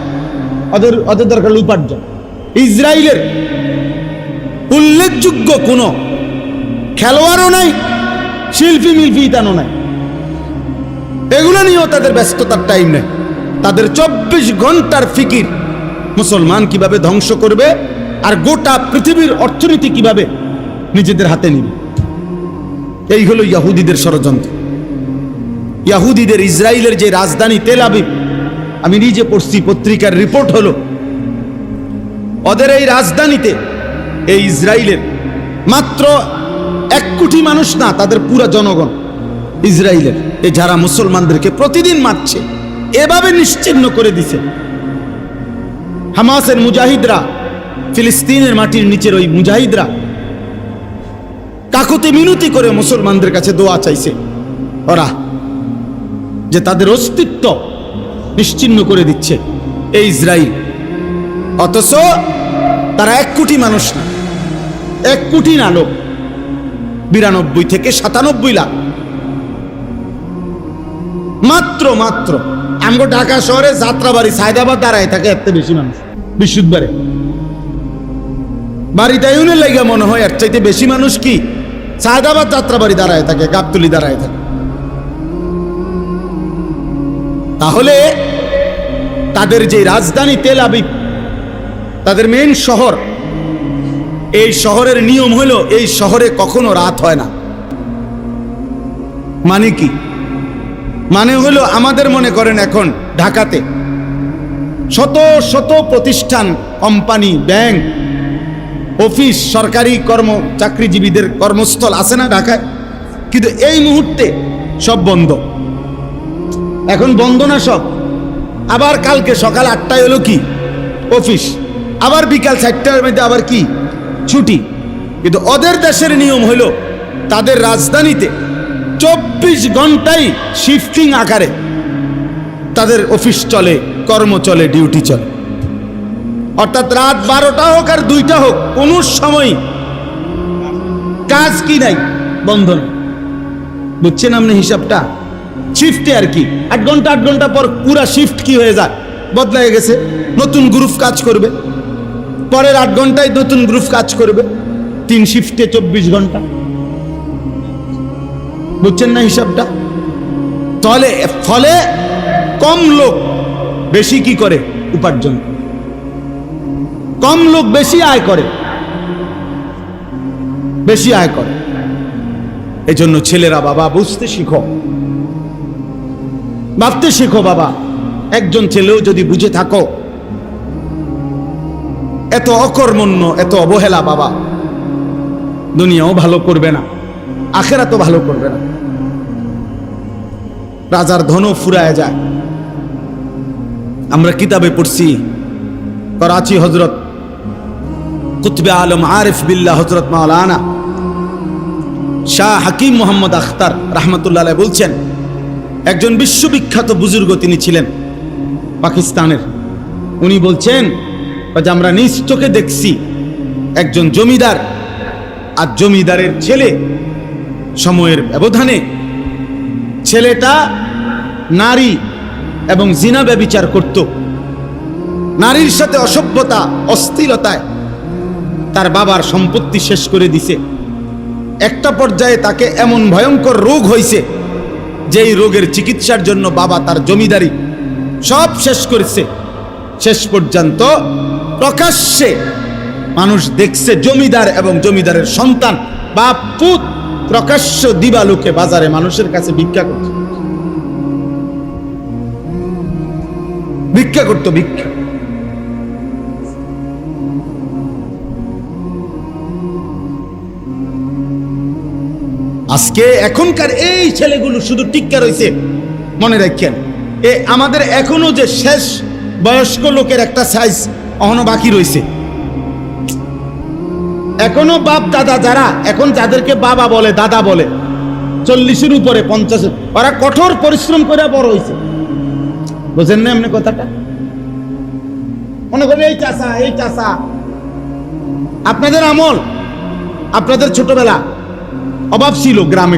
[SPEAKER 1] ওদের দরকার উপার্জন। ইসরায়েলের উল্লেখযোগ্য কোনো খেলোয়াড়ও নাই, শিল্পী মিল্পি ইতানো নাই। এগুলো নিয়েও তাদের ব্যস্ততার টাইম নেই। তাদের 24 ঘন্টার ফিকির মুসলমান কিভাবে ধ্বংস করবে আর গোটা পৃথিবীর অর্থনীতি কিভাবে নিজেদের হাতে নিবে। এই হলো ইহুদিদের ষড়যন্ত্র। ইহুদিদের ইসরায়েলের যে রাজধানী তেল আবিব, আমি নিজে পড়ছি, পত্রিকার রিপোর্ট হলো ওদের এই রাজধানীতে, এই ইসরায়েলের মাত্র 1 কোটি মানুষ না, তাদের পুরা জনগণ ইসরায়েলের, এই যারা মুসলমানদেরকে প্রতিদিন মারছে, এভাবে নিশ্চিহ্ন করে দিছে। হামাসের মুজাহিদরা, ফিলিস্তিনের মাটির নিচের ওই মুজাহিদরা কাকুতি মিনতি করে মুসলমানদের কাছে দোয়া চাইছে ওরা, যে তাদের অস্তিত্ব নিশ্চিহ্ন করে দিচ্ছে এই ইসরায়েল। অথচ তারা 1 কোটি মানুষ না, 1 কোটি না লোক, 92 থেকে 97 লাখ মাত্র। আমগো ঢাকা শহরে যাত্রাবাড়ি সায়দাবাদ দাঁড়ায় থাকে এত বেশি মানুষ, বিশুদ্ধবারে বাড়িটা ইউনের লাগা মনে হয় এর চাইতে বেশি মানুষ কি সায়দাবাদ যাত্রাবাড়ি দাঁড়ায় থাকে, গাবতলি দাঁড়ায় থাকে। তাহলে তাদের যে রাজধানী তেল আবিব, তাদের মেইন শহর, এই শহরের নিয়ম হলো এই শহরে কখনো রাত হয় না। মানে কি? মানে হলো আমাদের মনে করেন এখন ঢাকাতে শত শত প্রতিষ্ঠান, কোম্পানি, ব্যাংক, অফিস, সরকারি চাকরিজীবীদের কর্মস্থল আছে না ঢাকায়, কিন্তু এই মুহূর্তে সব বন্ধ। এখন বন্ধ না সব, আবার কালকে সকাল 8টায় হলো কি অফিস, আবার বিকাল 4টার মধ্যে আবার কি ছুটি। কিন্তু ওদের দেশের নিয়ম হলো তাদের রাজধানীতে 24 ঘন্টাই শিফটিং আকারে তাদের অফিস চলে, কর্ম চলে, ডিউটি চলে। অর্থাৎ রাত 12টা হোক আর 2টা হোক, কোন সময় কাজ কি নাই, বন্ধ নাই। বুঝছেন আপনি হিসাবটা? শিফটে আর কি 8 ঘন্টা পর পুরা শিফট কি হয়ে যায়, বদলায় গেছে, নতুন গ্রুপ কাজ করবে, পরের 8 ঘন্টায় নতুন গ্রুপ কাজ করবে, 3 শিফটে 24 ঘন্টা। বুঝছেন না হিসাবটা? তাহলে ফলে কম লোক বেশি কি করে উপার্জন, কম লোক বেশি আয় করে, বেশি আয় করে। এজন্য ছেলেরা বাবা বুঝতে শিখো, ভাবতে শিখো বাবা। একজন ছেলেও যদি বুঝে থাকো এত অকর্মণ্য, এত অবহেলা বাবা দুনিয়াও ভালো করবে না, আখেরাতও ভালো করবে না। রাজার ধনও ফুরায় যায়। আমরা কিতাবে পড়ছি করাচি হযরত কুতবে আলম আরিফ বিল্লাহ হযরত মাওলানা শাহ হাকিম মোহাম্মদ আখতার রাহমাতুল্লাহ আলাইহি বলছেন, একজন বিশ্ববিখ্যাত বুজুর্গ তিনি ছিলেন পাকিস্তানের। উনি বলছেন যে আমরা নিজ চোখে দেখছি একজন জমিদার আর জমিদারের ছেলে, সময়ের ব্যবধানে ছেলেটা নারী এবং জিনা ব্যভিচার করত, নারীর সাথে অসভ্যতা, অশ্লীলতায় তার বাবার সম্পত্তি শেষ করে দিছে। একটা পর্যায়ে তাকে এমন ভয়ঙ্কর রোগ হয়েছে যে এই রোগের চিকিৎসার জন্য বাবা তার জমিদারি সব শেষ করেছে। শেষ পর্যন্ত প্রকাশ্যে মানুষ দেখছে জমিদার এবং জমিদারের সন্তান বাপ পুত প্রকাশ্য দিবালোকে বাজারে মানুষের কাছে ভিক্ষা করছে, ভিক্ষা করতো, ভিক্ষা। আজকে এখনকার এই ছেলেগুলো শুধু টিক্কা রয়েছে, মনে রাখেন আমাদের এখনো যে শেষ বয়স্ক লোকের একটা সাইজ এখনো বাকি রয়েছে। এখনো বাপ দাদা যারা এখন যাদেরকে বাবা বলে, দাদা বলে, 40-এর উপরে 50, ওরা কঠোর পরিশ্রম করে বড় হয়েছে। বুঝেন না এমনি কথাটা? মনে করেন এই চাষা আপনাদের আমল, আপনাদের ছোটবেলা অভাব ছিল, গ্রামে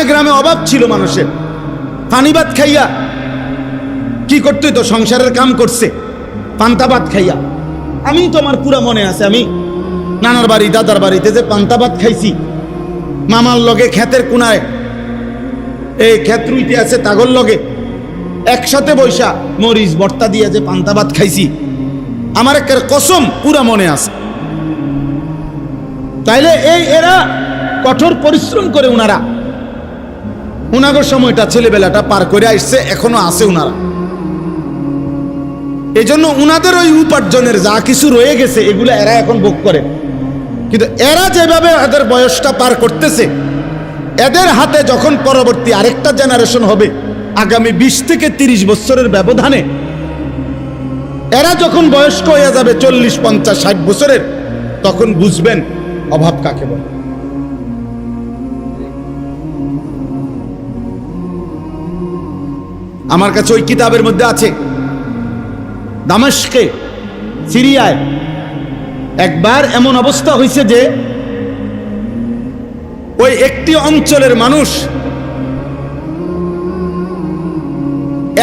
[SPEAKER 1] গ্রামে অভাব ছিল মানুষের। পানিবাদ খাইয়া কি করতে তো সংসারের কাম করছে, পান্তাবাদ খাইয়া। আমি তো আমার পুরা মনে আছে, আমি নানার বাড়ি দাদার বাড়িতে যে পান্তাবাদ খাইছি, মামার লগে ক্ষেতের কোনায় এই ক্ষেত্রুইতে আছে তাগর লগে একসাথে বৈশা মরিচ ভর্তা দিয়ে যে পান্তা ভাত খাইছি, আমার একটা কসম পুরা মনে আছে। তাইলে এরা কঠোর পরিশ্রম করে উনাগর সময়টা ছেলেবেলাটা পার করে আসছে, এখনো আছে উনারা। এই জন্য উনাদের ওই উপার্জনের যা কিছু রয়ে গেছে এগুলো এরা এখন ভোগ করে। কিন্তু এরা যেভাবে এদের বয়সটা পার করতেছে, এদের হাতে যখন পরবর্তী আরেকটা জেনারেশন হবে আগামী 20 থেকে 30 বছরের ব্যবধানে, এরা যখন বয়স্ক হয়ে যাবে 40, 50, 60 বছরের, তখন বুঝবেন অভাব কাকে বলে। আমার কাছে ওই কিতাবের মধ্যে আছে, দামেস্কে সিরিয়ায় একবার এমন অবস্থা হয়েছে যে ওই একটি অঞ্চলের মানুষ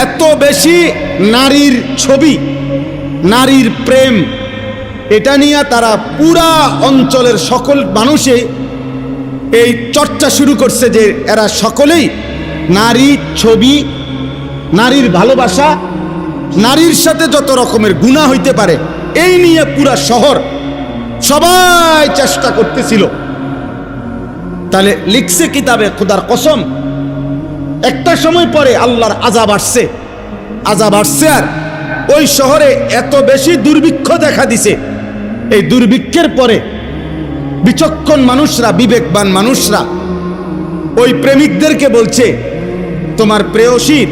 [SPEAKER 1] এত বেশি নারীর ছবি, নারীর প্রেম, এটা নিয়ে তারা পুরা অঞ্চলের সকল মানুষে এই চর্চা শুরু করছে যে এরা সকলেই নারী ছবি, নারীর ভালোবাসা, নারীর সাথে যত রকমের গুনাহ হইতে পারে এই নিয়ে পুরা শহর সবাই চেষ্টা করতেছিল। তাহলে লিখছে কিতাবে, খোদার কসম, একটা সময় পরে আল্লাহর আযাব আসছে, আর ওই শহরে এত বেশি দুর্ভিক্ষ দেখা দিছে। এই দুর্ভিক্ষের পরে বিচক্ষণ মানুষরা, বিবেকবান মানুষরা ওই প্রেমিকদেরকে বলছে, তোমার প্রেয়সীর,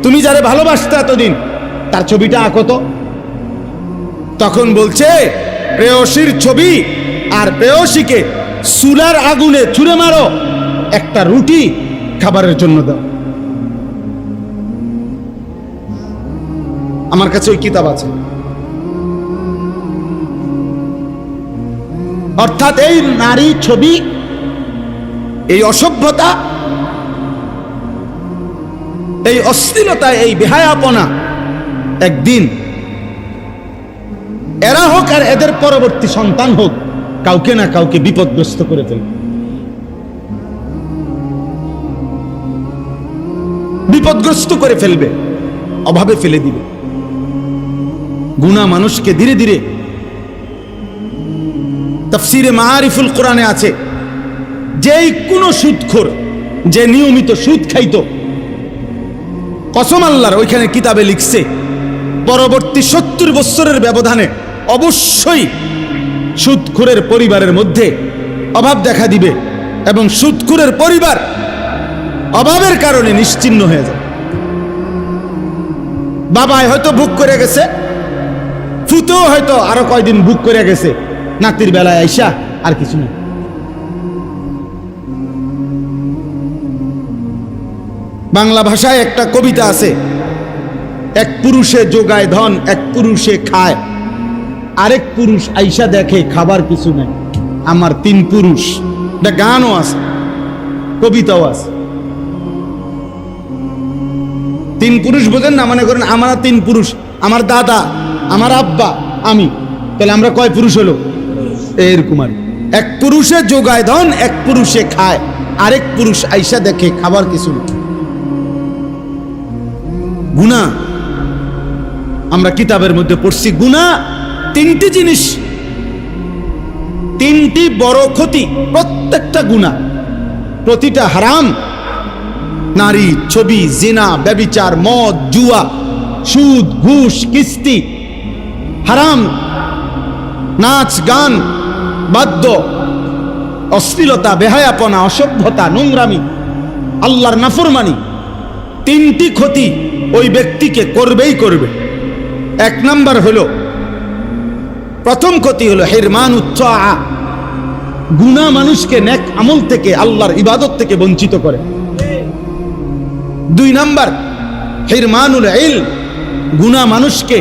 [SPEAKER 1] তুমি যারে ভালোবাসতে এতদিন, তার ছবিটা আঁকো তো। তখন বলছে, প্রেয়সীর ছবি আর প্রেয়সীকে চুলার আগুনে ছুঁড়ে মারো, একটা রুটি খাবারের জন্য দাও। আমার কাছে ওই কিতাব আছে। অর্থাৎ এই নারী ছবি, এই অসভ্যতা, এই অশ্লীলতা, এই বেহায়াপনা একদিন এরা হোক আর এদের পরবর্তী সন্তান হোক, কাউকে না কাউকে বিপদগ্রস্ত করে ফেলবে, বিপদগ্রস্ত করে ফেলবে, অভাবে ফেলে দিবে। গুনাহ মানুষকে ধীরে ধীরে, তাফসীরে মাআরিফুল কোরআনে আছে, যেই কোনো সুদখোর, যে নিয়মিত সুদ খাইতো, কসম আল্লাহর, ওইখানে কিতাবে লিখছে পরবর্তী 70 বছরের ব্যবধানে অবশ্যই সুদখোরের পরিবারের মধ্যে অভাব দেখা দিবে এবং সুদখোরের পরিবার অভাবের কারণে নিশ্চিহ্ন হয়ে যাবে। বাবাই হয়তো বুক করে গেছে, ফুতো হয়তো আরো কয়দিন বুক করে গেছে, নাতির বেলায় আইসা আর কিছু না। বাংলা ভাষায় একটা কবিতা আছে, এক পুরুষে যোগায় ধন, এক পুরুষে খায়, আরেক পুরুষ আইসা দেখে খাবার কিছু নাই, আমার 3 পুরুষ। এটা গানও আছে, কবিতাও আছে। 3 পুরুষ বোঝেন না? মনে করেন আমরা 3 পুরুষ, আমার দাদা, আমার আব্বা, আমি, তাহলে আমরা কয় পুরুষ হলো? এরকম। এক পুরুষে যোগায় ধন, এক পুরুষে খায়, আরেক পুরুষ আইসা দেখে খাবার কিছু না। গুনাহ আমরা কিতাবের মধ্যে পড়ছি, গুনাহ 3টি জিনিস, 3টি বড় ক্ষতি। প্রত্যেকটা গুনাহ, প্রতিটা হারাম। নারী ছবি, জিনা, ব্যভিচার, মদ, জুয়া, সুদ, ঘুষ, কিস্তি, হারাম, নাচ গান, বাদ্য, অশ্লীলতা, বেহায়াপনা, অসভ্যতা, নোংরামি, আল্লাহর নাফরমানি, 3টি ক্ষতি ওই ব্যক্তিকে করবেই করবে। 1 নাম্বার হলো, প্রথম ক্ষতি হলো হিরমানুত তাআ, গুনাহ মানুষকে নেক আমল থেকে, আল্লাহর ইবাদত থেকে বঞ্চিত করে। 2 নাম্বার হিরমানুল ইলম, গুনাহ মানুষকে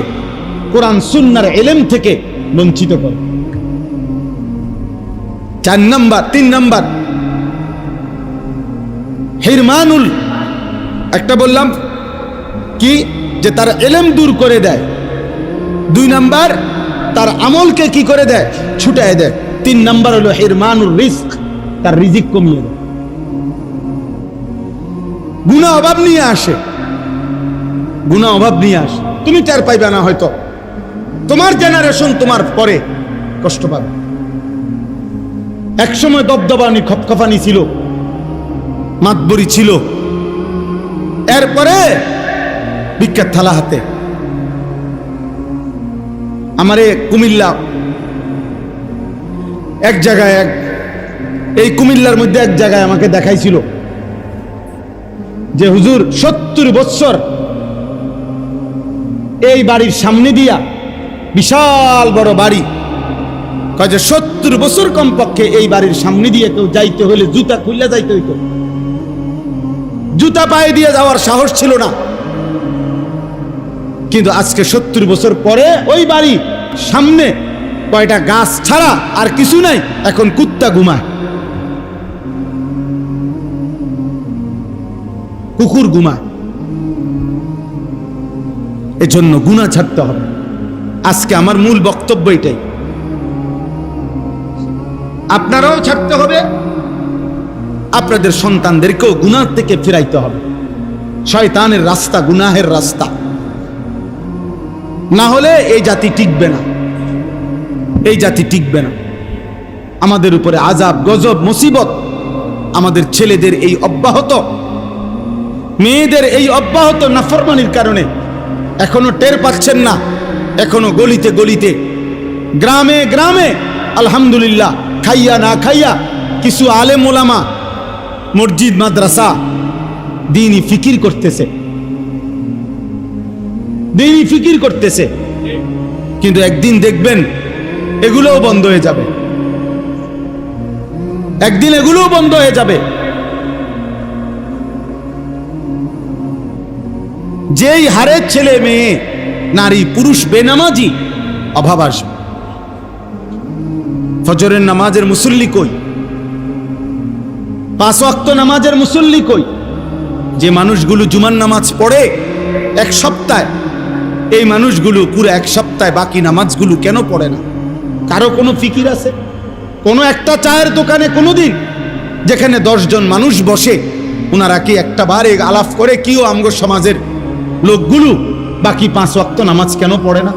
[SPEAKER 1] কোরআন সুন্নাহর ইলম থেকে বঞ্চিত করে। 3 নাম্বার হিরমানুল, একটা বললাম কি, যে তার ইলম দূর করে দেয়। 2 নাম্বার তার আমলকে কি করে দেয়? ছুটায় দেয়। 3 নাম্বার হলো হিরমানুর রিজক, তার রিজিক কমিয়ে দেয়। গুনাহ অভাব নিয়ে আসে, গুনাহ অভাব নিয়ে আসে। তুমি টের পাইবে না, হয়তো তোমার জেনারেশন তোমার পরে কষ্ট পাবে। একসময় দবদবানি খপখপানি ছিল, মাতবরি ছিল, এরপরে ভিক্ষার থালা হাতে। আমারে কুমিল্লা এক জায়গায়, এই কুমিল্লার মধ্যে এক জায়গায় আমাকে দেখাইছিল যে হুজুর 70 বছর এই বাড়ির সামনে দিয়া, বিশাল বড় বাড়ি, কয় যে 70 বছর কমপক্ষে এই বাড়ির সামনে দিয়ে কেউ যাইতে হলে জুতা খুললে যাইতে হইত, জুতা পায়ে দিয়ে যাওয়ার সাহস ছিল না। কিন্তু আজকে 70 বছর পরে ওই বাড়ি সামনে কয়টা গাছ ছাড়া আর কিছু নাই, এখন কুত্তা ঘুমায়, কুকুর ঘুমায়। এজন্য গুনাহ ছাড়তে হবে। আজকে আমার মূল বক্তব্য এটাই, আপনারাও ছাড়তে হবে, আপনাদের সন্তানদেরকেও গুনাহ থেকে ফিরাইতে হবে। শয়তানের রাস্তা গুনাহের রাস্তা, না হলে এই জাতি টিকবে না, এই জাতি টিকবে না। আমাদের উপরে আযাব গজব মুসিবত, আমাদের ছেলেদের এই অব্যাহত, মেয়েদের এই অব্যাহত নাফরমানির কারণে এখনো টের পাচ্ছেন না। এখনো গলিতে গলিতে, গ্রামে গ্রামে আলহামদুলিল্লাহ খাইয়া না খাইয়া কিছু আলেম ওলামা মসজিদ মাদ্রাসা দ্বীনি ফিকির করতেছে, দ্বীনি ফিকির করতেছে। কিন্তু একদিন দেখবেন এগুলোও বন্ধ হয়ে যাবে, একদিন এগুলোও বন্ধ হয়ে যাবে। যেই হারে ছেলে মেয়ে নারী পুরুষ বেনামাজি, অভাব আসবে। ফজরের নামাজের মুসল্লি কই? 5 ওয়াক্ত নামাজের মুসল্লি কই? যে মানুষগুলো জুমার নামাজ পড়ে এক সপ্তাহে, এই মানুষগুলো পুরো এক সপ্তাহে বাকি নামাজগুলো কেন পড়ে না? কারো কোনো ফিকির আছে? কোনো একটা চায়ের দোকানে কোনোদিন যেখানে 10 জন মানুষ বসে, ওনারা কি একটা বারে আলাপ করে কিও আমগো সমাজের লোকগুলো বাকি 5 ওয়াক্ত নামাজ কেন পড়ে না?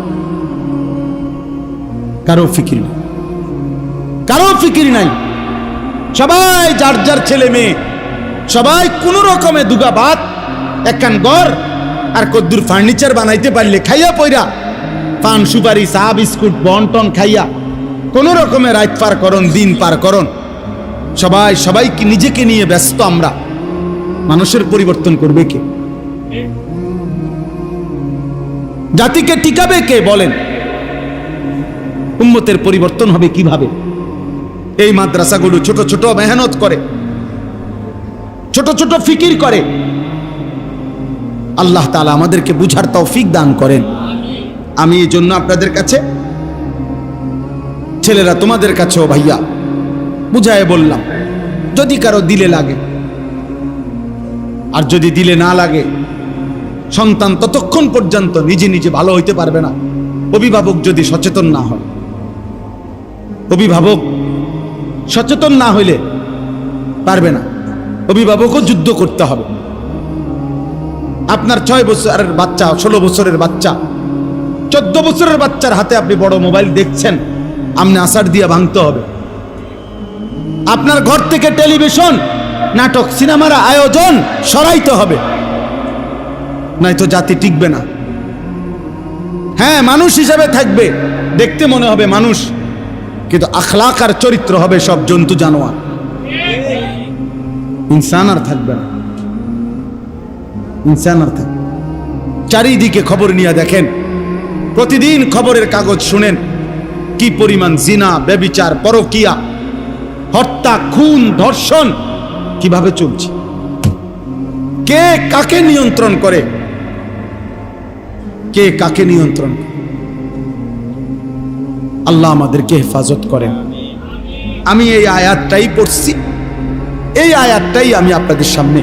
[SPEAKER 1] কারো ফিকির নেই, কারো ফিকির নাই। সবাই যার যার ছেলে মেয়ে, সবাই কোন রকমে দুগা ভাত, একখান ঘর আর কদ্দুর ফার্নিচার বানাইতে পারলে খাইয়া পইরা, পান সুপারি চা বিস্কুট বন্টন খাইয়া কোন রকমে রাত পার করন, দিন পার করন। সবাই সবাইকে নিজেকে নিয়ে ব্যস্ত। আমরা মানুষের পরিবর্তন করবে কে? জাতিকে টিকাবে কে? বলেন। উম্মতের পরিবর্তন হবে কিভাবে? এই মাদ্রাসাগুলো ছোট ছোট মেহনত করে, ছোট ছোট ফিকির করে। আল্লাহ তাআলা আমাদেরকে বুঝার তৌফিক দান করেন। আমি এই জন্য আপনাদের কাছে, ছেলেরা তোমাদের কাছেও ভাইয়া বুঝায় বললাম, যদি কারো দিলে লাগে, আর যদি দিলে না লাগে, সন্তান ততক্ষণ পর্যন্ত নিজে নিজে ভালো হইতে পারবে না অভিভাবক যদি সচেতন না হয়। অভিভাবক সচেতন না হইলে পারবে না। অভিভাবকও যুদ্ধ করতে হবে। আপনার 6 বছরের বাচ্চা, 16 বছরের বাচ্চা, 14 বছরের বাচ্চার হাতে আপনি বড় মোবাইল দেখছেন, আপনি আসার দিয়ে ভাঙতে হবে। আপনার ঘর থেকে টেলিভিশন, নাটক, সিনেমার আয়োজন সরাইতে হবে, নয়তো জাতি টিকবে না। হ্যাঁ, মানুষ হিসাবে থাকবে, দেখতে মনে হবে মানুষ, কিন্তু আখলাক আর চরিত্র হবে সব জন্তু জানোয়ার, ইনসান আর থাকবে না। ইনসান আর থাকবে। চারিদিকে খবর নিয়ে দেখেন, প্রতিদিন খবরের কাগজ শুনেন কি পরিমাণ জিনা, ব্যভিচার, পরকিয়া, হত্যা, খুন, ধর্ষণ কিভাবে চলছে। কে কাকে নিয়ন্ত্রণ করে? কে কাকে নিয়ন্ত্রণ করে? আল্লাহ আমাদেরকে হেফাজত করেন। আমি এই আয়াতটাই পড়ছি, এই আয়াতটাই আমি আপনাদের সামনে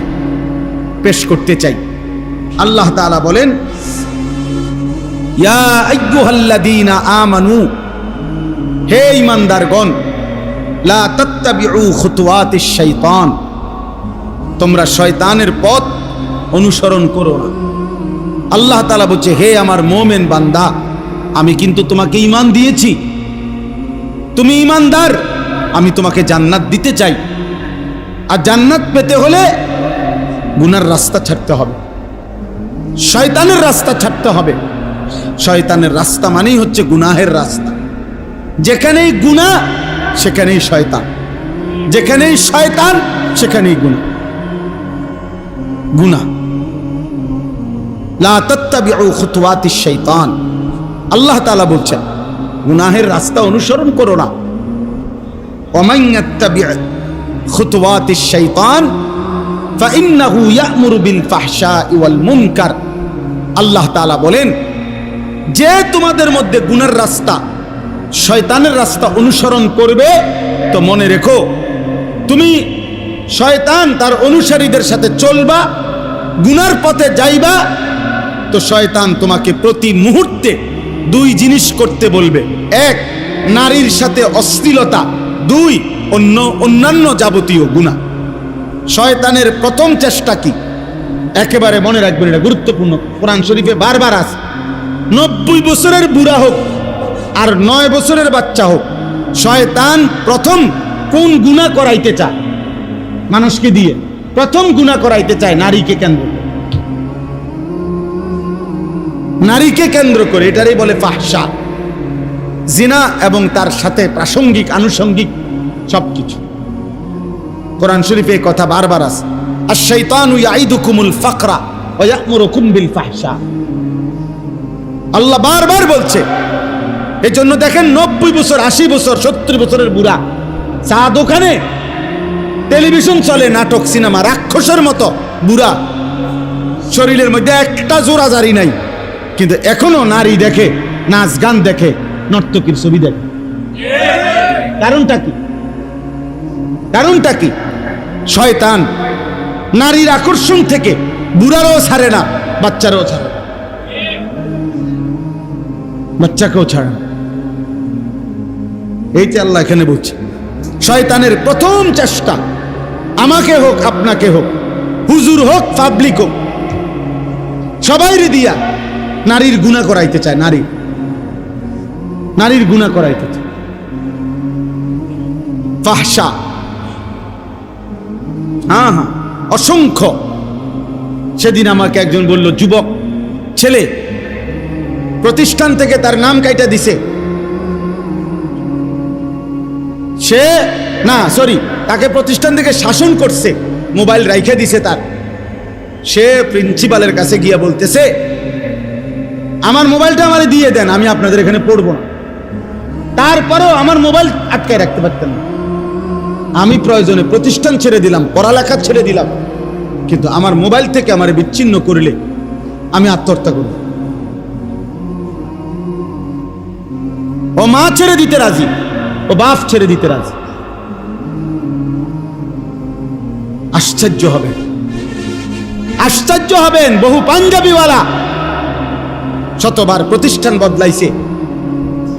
[SPEAKER 1] পেশ করতে চাই। আল্লাহ তাআলা বলেন, ইয়া আইয়ুহাল্লাযীনা আমানু, হে ঈমানদারগণ, লা তাত্তাবিউ খুতুওয়াতিশ শাইতান, তোমরা শয়তানের পথ অনুসরণ করো না। আল্লাহ তাআলা বলছে, হে আমার মোমেন বান্দা, আমি কিন্তু তোমাকে ঈমান দিয়েছি, তুমি ঈমানদার, আমি তোমাকে জান্নাত দিতে চাই। আর জান্নাত পেতে হলে গুনার রাস্তা ছাড়তে হবে, শয়তানের রাস্তা ছাড়তে হবে। শয়তানের রাস্তা মানেই হচ্ছে গুনাহের রাস্তা। যেখানেই গুনাহ সেখানেই শয়তান, যেখানেই শয়তান সেখানেই গুনাহ। গুনাহ লা তাত্তাবিউ খুতুওয়াতিশ শাইতান, আল্লাহ তাআলা বলছেন গুনাহের রাস্তা অনুসরণ করো না। ওয়ামান ইয়াত্তাবি' খুতুওয়াতিশ শাইতান ফাইন্নাহু ইয়া'মুরু বিল ফাহশাই ওয়াল মুনকার। আল্লাহ তাআলা বলেন, যে তোমাদের মধ্যে গুনার রাস্তা, শয়তানের রাস্তা অনুসরণ করবে, তো মনে রেখো তুমি শয়তান তার অনুসারীদের সাথে চলবা, গুনার পথে যাইবা, তো শয়তান তোমাকে প্রতি মুহূর্তে দুই জিনিস করতে বলবে। এক, নারীর সাথে অশ্লীলতা। দুই, অন্যান্য যাবতীয় গুনাহ। শয়তানের প্রথম চেষ্টা কি? একেবারে মনে রাখবেন, এটা গুরুত্বপূর্ণ, কোরআন শরীফে বারবার আছে। 90 বছরের বুড়া হোক আর 9 বছরের বাচ্চা হোক, শয়তান প্রথম কোন গুনাহ করাইতে চায়? মানুষকে দিয়ে প্রথম গুনাহ করাইতে চায় নারীকে কেন্দ্র করে, নারীকে কেন্দ্র করে। এটারই বলে ফাহশা, জিনা এবং তার সাথে প্রাসঙ্গিক আনুষঙ্গিক সবকিছু। কোরআন শরীফে কথা বারবার আছে, আশ-শাইতানু ইয়াইদুকুমুল ফাকরা ওয়া ইয়া'মুরুকুম বিল ফাহশা। আল্লাহ বারবার বলছে। এজন্য দেখেন 90 বছর, 80 বছর, 70 বছরের বুড়া, চা দোকানে, টেলিভিশন চলে, নাটক, সিনেমা, রাক্ষসের মতো বুড়া, শরীরের মধ্যে একটা জোড়াজারি নাই, কিন্তু এখনো নারী দেখে, নাচ গান দেখে, নর্তকীর ছবি দেখে। কারণটা কি? কারণটা কি? শয়তান নারীর আকর্ষণ থেকে বুড়ারও ছাড়ে না, বাচ্চারও ছাড়ে না, বাচ্চাকেও ছাড়ে না। এইটা আল্লাহ এখানে বলছে, শয়তানের প্রথম চেষ্টা, আমাকে হোক আপনাকে হোক, হুজুর হোক পাবলিক হোক, সবাইরে দিয়া নারীর গুনাহ করাইতে চায়, নারীর গুনাহ করাইতে চায়। ফাহশা, হ্যাঁ, অসংখ্য। সেদিন আমাকে একজন বলল, যুবক ছেলে, প্রতিষ্ঠান থেকে তার নাম কাইটা দিছে, সে না সরি তাকে প্রতিষ্ঠান থেকে শাসন করছে, মোবাইল রাইখে দিছে তার। সে প্রিন্সিপালের কাছে গিয়া বলতেছে, আমার মোবাইলটা আমারে দিয়ে দেন, আমি আপনাদের এখানে পড়বো না। তারপরেও আমার মোবাইল আটকায় রাখতে পারতেন না। আমি প্রয়োজনে প্রতিষ্ঠান ছেড়ে দিলাম, পড়ালেখা ছেড়ে দিলাম, কিন্তু আমার মোবাইল থেকে আমার বিচ্ছিন্ন করলে আমি আত্মহত্যা করব। ও মা ছেড়ে দিতে রাজি, ও বাপ ছেড়ে দিতে রাজি। আশ্চর্য হবেন, আশ্চর্য হবেন, বহু পাঞ্জাবিওয়ালা শতবার প্রতিষ্ঠান বদলাইছে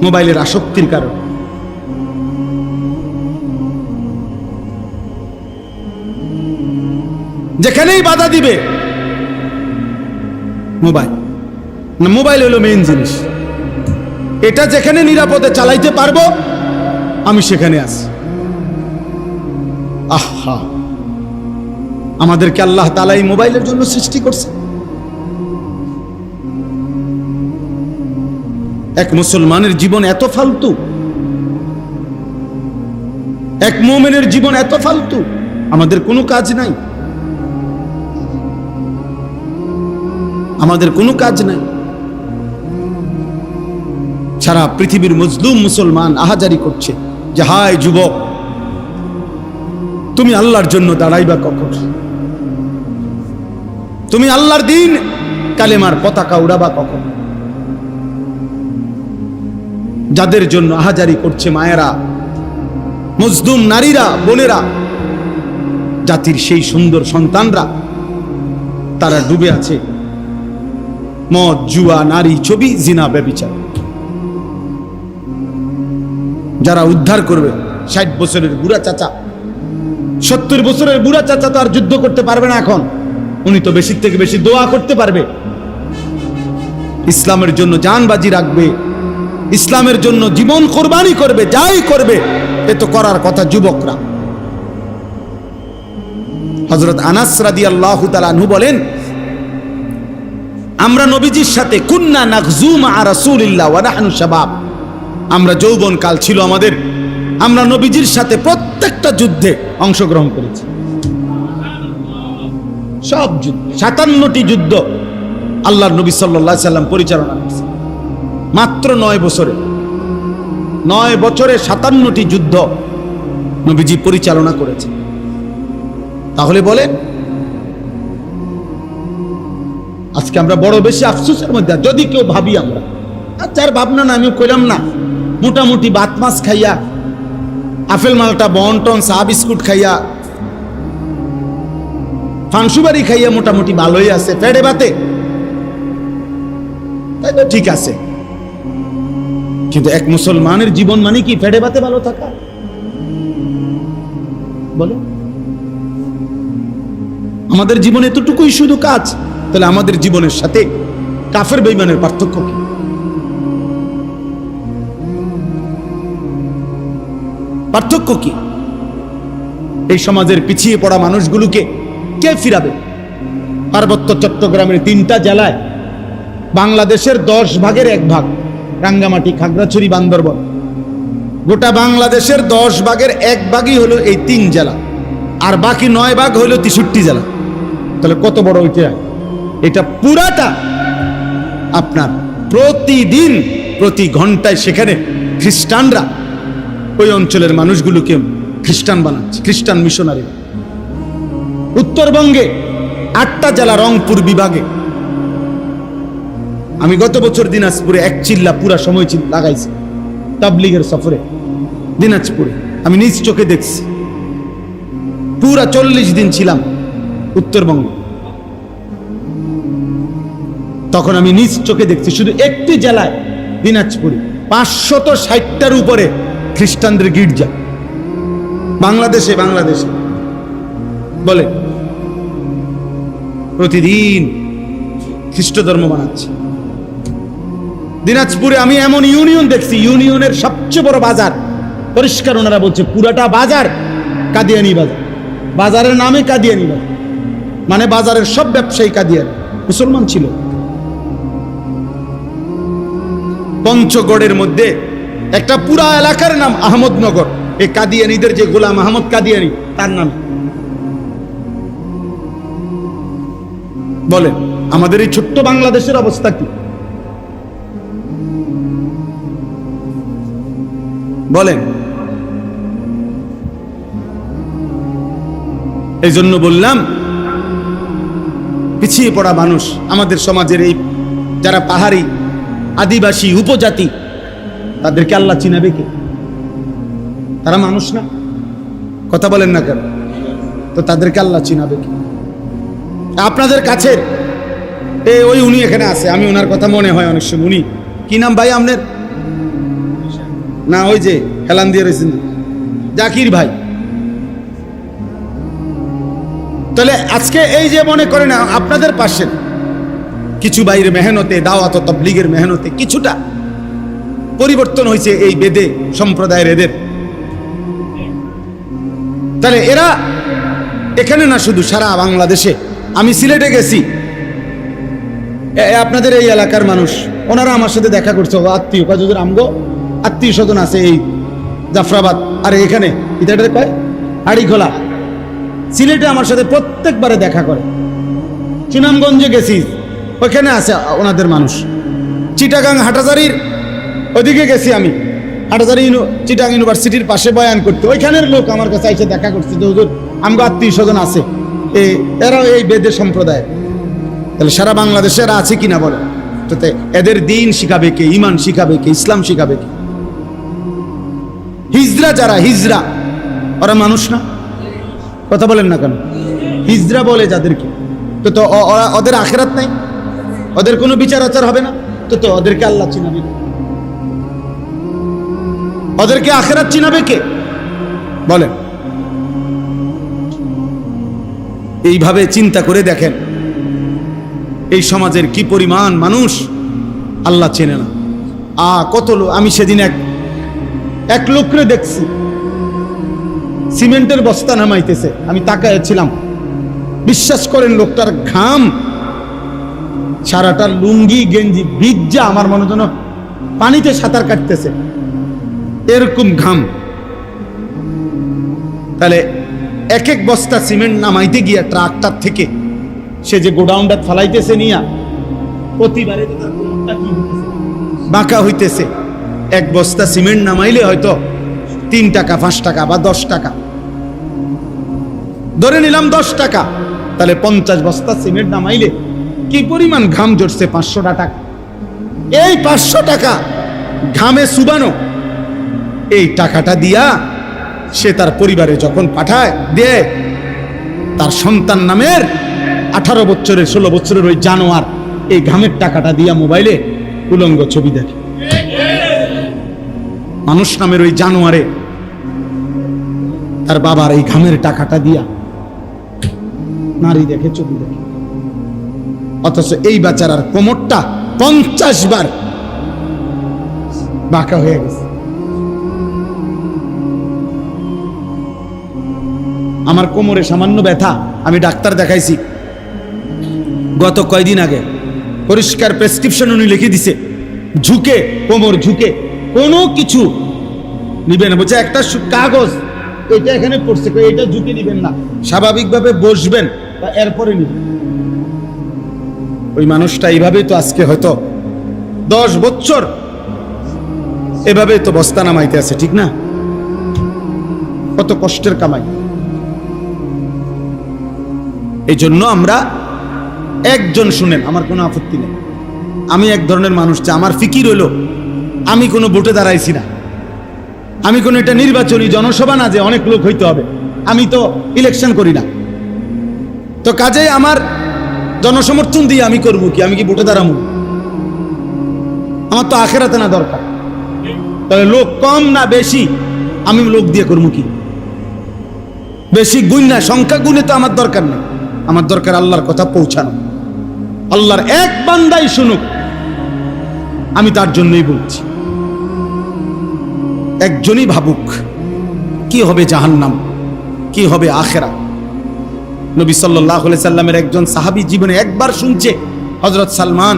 [SPEAKER 1] মোবাইলের আসক্তির কারণে। যেখানেই বাধা দিবে মোবাইল, না মোবাইল হলো মেইন জিনিস। এটা যেখানে নিরাপদে চালাইতে পারবো আমি সেখানে আছি। আহা, আমাদেরকে আল্লাহ তাআলা এই মোবাইলের জন্য সৃষ্টি করছে। এক মুসলমানের জীবন এত ফালতু, এক মুমিনের জীবন এত ফালতু, আমাদের কোনো কাজ নাই, আমাদের কোনো কাজ নাই। সারা পৃথিবীর মজলুম মুসলমান আহাজারি করছে যে হায় যুবক, তুমি আল্লাহর জন্য দাঁড়াইবা কখন? তুমি আল্লাহর দিন কালেমার পতাকা উড়াবা কখন? যাদের জন্য আহাজারি করছে মায়েরা, মজলুম নারীরা, বোনেরা, জাতির সেই সুন্দর সন্তানরা, তারা ডুবে আছে মদ, জুয়া, নারী, ছবি, জিনা, ব্যভিচার। যারা উদ্ধার করবে, 60 বছরের বুড়া চাচা, 70 বছরের বুড়া চাচা তো আর যুদ্ধ করতে পারবে না এখন, উনি তো বেশি থেকে বেশি দোয়া করতে পারবে, ইসলামের জন্য জান বাজি রাখবে, ইসলামের জন্য জীবন কোরবানি করবে, যাই করবে। এ তো করার কথা যুবকরা। হযরত আনাস রাদিয়াল্লাহু তাআলা আনহু বলেন, আমরা নবীজির সাথে কুন্না নাগজু মা রাসূলিল্লাহ ওয়া নাহনু শাবাব, আমরা যৌবন কাল ছিল আমাদের, আমরা নবীজির সাথে প্রত্যেকটা যুদ্ধে অংশগ্রহণ করেছি। সব যুদ্ধ, 57টি যুদ্ধ আল্লাহর নবী সাল্লাল্লাহু আলাইহি সাল্লাম পরিচালনা করেছেন মাত্র 9 বছরে। 9 বছরে 57টি যুদ্ধ নবীজি পরিচালনা করেছেন। তাহলে বলেন, আজকে আমরা বড় বেশি আফসোসের মধ্যে, যদি কেউ ভাবি আমরা, যার ভাবনা না আমিও কইলাম না, মোটামুটি ভাত মাছ খাইয়া, আপেল মালটা বন্টন চা বিস্কুট খাইয়া, ফানসুবারি খাইয়া মোটামুটি ভালোই আছে, পেটে ভাতে, তাই তো ঠিক আছে। কিন্তু এক মুসলমানের জীবন মানে কি পেটে ভাতে ভালো থাকা? বলো, আমাদের জীবনে এতটুকুই শুধু কাজ, তাহলে আমাদের জীবনের সাথে কাফের বেঈমানের পার্থক্য কি? পার্থক্য কি? এই সমাজের পিছিয়ে পড়া মানুষগুলোকে কে ফিরাবে? পার্বত্য চট্টগ্রামের 3টা জেলায় বাংলাদেশের 10 ভাগের 1 ভাগ, রাঙ্গামাটি, খাগড়াছড়ি, বান্দরবান, গোটা বাংলাদেশের 10 ভাগের 1 ভাগই হলো এই 3 জেলা, আর বাকি 9 ভাগ হলো 63 জেলা। তাহলে কত বড় ওইটা? এটা পুরাটা আপনার প্রতিদিন প্রতি ঘন্টায় সেখানে খ্রিস্টানরা ওই অঞ্চলের মানুষগুলোকে খ্রিস্টান বানাচ্ছে, খ্রিস্টান মিশনারি। উত্তরবঙ্গে 8টা জেলা, রংপুর বিভাগে। আমি গত বছর দিনাজপুরে 1 চিল্লা পুরা সময় লাগাইছি তাবলীগের সফরে দিনাজপুরে। আমি নিজ চোখে দেখছি, পুরা 40 দিন ছিলাম উত্তরবঙ্গে। তখন আমি নিজ চোখে দেখছি শুধু একটি জেলায় দিনাজপুরে 560টার উপরে খ্রিস্টানদের গির্জা। বাংলাদেশে বলে প্রতিদিন খ্রিস্ট ধর্ম বানাচ্ছে। দিনাজপুরে আমি এমন ইউনিয়ন দেখছি, ইউনিয়নের সবচেয়ে বড় বাজার, পরিষ্কার ওনারা বলছে পুরাটা বাজার কাদিয়ানি বাজার। বাজারের নামে কাদিয়ানি বাজার, মানে বাজারের সব ব্যবসায়ী কাদিয়ানি, মুসলমান ছিল। পঞ্চগড়ের মধ্যে একটা পুরা এলাকার নাম আহমদনগর, এই কাদিয়ানিদের যে গোলাম আহমদ কাদিয়ানি, তার নাম। বলেন আমাদের এই ছোট্ট বাংলাদেশের অবস্থা কি? বলেন। এই জন্য বললাম, পিছিয়ে পড়া মানুষ আমাদের সমাজের এই যারা পাহাড়ি, আদিবাসী, উপজাতি, তাদেরকে আল্লাহ চিনাবে কে? তারা মানুষ না? কথা বলেন না কেন? তো তাদেরকে আল্লাহ চিনাবে কে? আপনাদের কাছের ওই উনি এখানে আছে, আমি ওনার কথা মনে হয় অনেক সময়। উনি কি নাম ভাই আপনার? না ওই যে হেলান দিয়ে রয়েছেন, জাকির ভাই। তাহলে আজকে এই যে মনে করেন আপনাদের পাশে কিছু বাইরে মেহনতে, দাওয়াত তাবলীগের মেহনতে কিছুটা পরিবর্তন হয়েছে এই বেদে সম্প্রদায়ের এদের। তাহলে এরা এখানে না, শুধু সারা বাংলাদেশে। আমি সিলেটে গেছি, আপনাদের এই এলাকার মানুষ, ওনারা আমার সাথে দেখা করছে, আত্মীয় কাজুদের আমগো আত্মীয় স্বজন আছে এই জাফরাবাদ, আর এখানে ইত্যাদি কয় হাড়িখোলা। সিলেটে আমার সাথে প্রত্যেকবারে দেখা করে। সুনামগঞ্জে গেছি, ওইখানে আছে ওনাদের মানুষ। চিটাগাং হাটাজারির ওইদিকে গেছি আমি, হাটাজারি চিটাগাং ইউনিভার্সিটির পাশে বয়ান করতে, ওইখানের লোক আমার কাছে এসে দেখা করছে যে হুজুর আমগো আত্মীয় স্বজন আছে, এরাও এই বেদের সম্প্রদায়। তাহলে সারা বাংলাদেশে এরা আছে কিনা বলে? তো এদের দিন শিখাবে কে? ইমান শিখাবে কে? ইসলাম শিখাবে কে? হিজরা যারা, হিজরা ওরা মানুষ না? কথা বলেন না কেন? হিজরা বলে যাদেরকে, তো ওদের আখিরাত নাই, ওদের কোনো বিচার আচার হবে না, তো ওদেরকে আল্লাহ চিনাবে, ওদেরকে আখিরাত চিনাবে কে? বলেন। এইভাবে চিন্তা করে দেখেন এই সমাজের কি পরিমাণ মানুষ আল্লাহ চেনে না। কত লোক, আমি সেদিন এক লোকরে দেখছি সিমেন্টের বস্তা নামাইতেছে, আমি তাকাইছিলাম। বিশ্বাস করেন লোকটার ঘাম সারাটা লুঙ্গি গেঞ্জি ভিজা, আমার মনে যেন পানিতে সাঁতার কাটতেছে, এরকম ঘাম। তাহলে এক এক বস্তা সিমেন্ট নামাইতে গিয়া ট্রাক্টর থেকে সে যে গোডাউনটা ফালাইতেছে নিয়া, প্রতিবারে বাঁকা হইতেছে। এক বস্তা সিমেন্ট নামাইলে হয়তো 3 টাকা 5 টাকা বা 10 টাকা, ধরে নিলাম 10 টাকা, তাহলে 50 বস্তা সিমেন্ট নামাইলে কি পরিমাণ ঘাম জড়ছে? 500 টাকা। এই 500 টাকা ঘামে সুবানো এই টাকাটা দিয়া সে তার পরিবারে যখন পাঠায় দেয়, তার সন্তান নামের 18 বছরের 16 বছরের ওই জানোয়ার এই ঘামের টাকাটা দিয়া মোবাইলে উলঙ্গ ছবি দেখে। মানুষ নামের ওই জানোয়ারে তার বাবার এই ঘামের টাকাটা দিয়া নারী দেখে, ছবি দেখে। অথচ এই বেচারার কোমরটা 50 বার বাঁকা হয়ে গেছে। আমার কোমরে সামান্য ব্যথা, আমি ডাক্তার দেখাইছি গত কয়দিন আগে, পরিষ্কার প্রেসক্রিপশন উনি লিখে দিছে, ঝুঁকে কোমর ঝুঁকে কোনো কিছু নিবেন না। বলছে একটা কাগজ এটা এখানে পড়ছে, এটা ঝুঁকে নিবেন না, স্বাভাবিকভাবে বসবেন এরপরে নিবেন। ওই মানুষটা এইভাবেই তো আজকে হয়তো 10 বছর এভাবে তো বস্তা নামাইতে আছে, ঠিক না? কত কষ্টের কামাই। এই জন্য আমরা একজন, শুনেন, আমার কোনো আপত্তি নেই, আমি এক ধরনের মানুষ, যে আমার ফিকির হলো আমি কোনো ভোটে দাঁড়াইছি না, আমি কোনো এটা নির্বাচনী জনসভা না যে অনেক লোক হইতে হবে, আমি তো ইলেকশন করি না, তো কাজেই আমার জনসমর্থন দিয়ে আমি করবো কি? আমি কি ভোটে দাঁড়াবো? আমার তো আখেরাতে না দরকার, তাহলে লোক কম না বেশি আমি লোক দিয়ে করবো কি? বেশি গুণ না, সংখ্যা গুণে তো আমার দরকার নেই, আমার দরকার আল্লাহর কথা পৌঁছানো, আল্লাহর এক বান্দাই শুনুক, আমি তার জন্যই বলছি। একজনই ভাবুক কি হবে জাহান্নাম, কি হবে আখেরাত। নবী সাল্লাল্লাহু আলাইহি সাল্লামের একজন সাহাবী জীবনে একবার শুনছে, হযরত সালমান,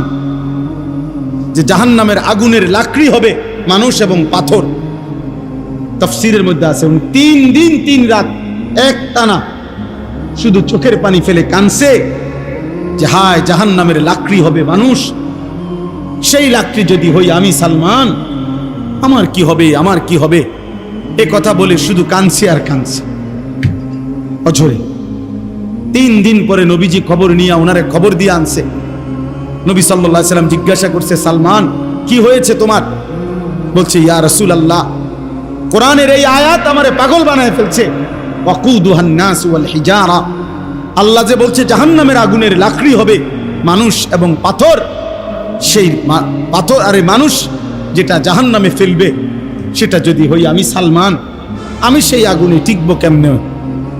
[SPEAKER 1] যে জাহান্নামের আগুনের লাকড়ি হবে মানুষ এবং পাথর। তাফসীরের মধ্যে আছে 3 দিন 3 রাত এক টানা শুধু চোখের পানি ফেলে কানছে যে হায় জাহান্নামের লাকড়ি হবে মানুষ, সেই লাকড়ি যদি হই আমি সালমান, আমার কি হবে, আমার কি হবে, এ কথা বলে শুধু কানছে আর কানছে অঝরে। 3 দিন পরে নবীজি খবর নিয়ে ওনারে খবর দিয়ে আনছে। নবী সাল্লাল্লাহু আলাইহি সাল্লাম জিজ্ঞাসা করছে, সালমান কি হয়েছে তোমার? বলছে, ইয়া রাসূলুল্লাহ, কোরআনের এই আয়াত আমারে পাগল বানায় ফেলছে। ওয়াকুদুহান নাস ওয়াল হিজারা, আল্লাহ যে বলছে জাহান্নামের আগুনের লাকড়ি হবে মানুষ এবং পাথর, সেই পাথর আরে মানুষ যেটা জাহান্নামে ফেলবে, সেটা যদি হই আমি সালমান, আমি সেই আগুনে টিকবো কেমনে?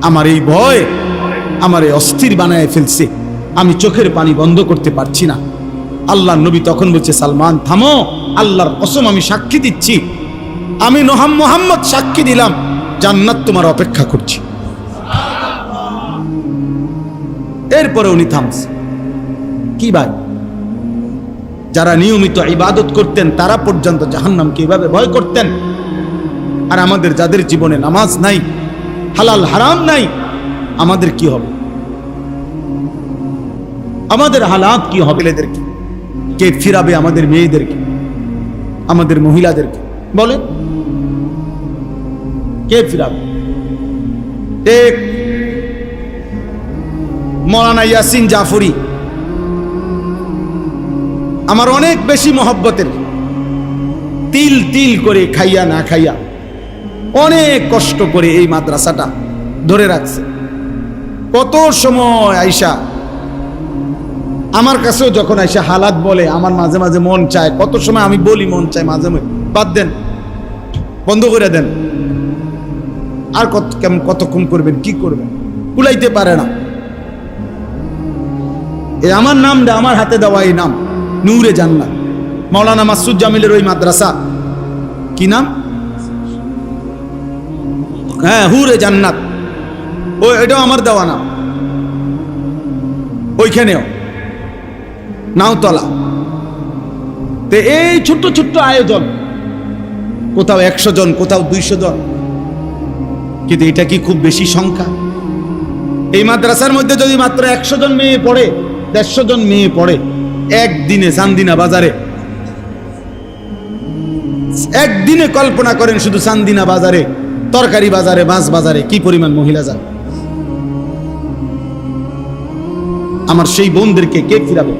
[SPEAKER 1] আমার এই ভয় আমারে অস্থির বানায় ফেলছে, আমি চোখের পানি বন্ধ করতে পারছি না। আল্লাহর নবী তখন বলছে, সালমান থামো, আল্লাহর কসম আমি সাক্ষী দিচ্ছি, আমি মুহাম্মদ সাক্ষী দিলাম, জান্নাত তোমার অপেক্ষা করছি। এরপরে উনি থামছে। কি ভাই, যারা নিয়মিত ইবাদত করতেন তারা পর্যন্ত জাহান্নামকে এভাবে ভয় করতেন, আর আমাদের যাদের জীবনে নামাজ নাই, হালাল হারাম নাই, আমাদের কি হবে? আমাদের হালাত কি হবে? এদেরকে কে ফিরাবে? আমাদের মেয়েদেরকে, আমাদের মহিলাদেরকে বলেন, কে ফিরাবে? এক মৌলানা ইয়াসিন জাফরি আমার অনেক বেশি মহব্বতের, তিল তিল করে খাইয়া না খাইয়া অনেক কষ্ট করে এই মাদ্রাসাটা ধরে রাখছে। কত সময় আইসা আমার কাছেও যখন আইসা হালাত বলে, আমার মাঝে মাঝে মন চায়, কত সময় আমি বলি মন চায়, মাঝে মাঝে বাদ দেন, বন্ধ করে দেন, আর কতক্ষণ করবেন, কি করবেন, কুলাইতে পারে না। এ আমার নামটা আমার হাতে দেওয়া এই নাম নূরে জান্নাত। মাওলানা মাসুদ জামিলের ওই মাদ্রাসা কি নাম? হ্যাঁ, হুরে জান্নাত। ও এটাও আমার দেওয়া নাম। ওইখানেও নাওতলা। তো এই ছোট্ট ছোট্ট আয়োজন, কোথাও 100 জন, কোথাও 200 জন, কিন্তু এটা কি খুব বেশি সংখ্যা? এই মাদ্রাসার মধ্যে যদি মাত্র 100 জন মেয়ে পড়ে, 150 জন মেয়ে পড়ে, একদিনে চান্দিনা বাজারে, একদিনে কল্পনা করেন শুধু চান্দিনা বাজারে, তরকারি বাজারে, মাছ বাজারে কি পরিমাণ মহিলা যায়। আমার সেই বোনদেরকে কে ফিরাবে?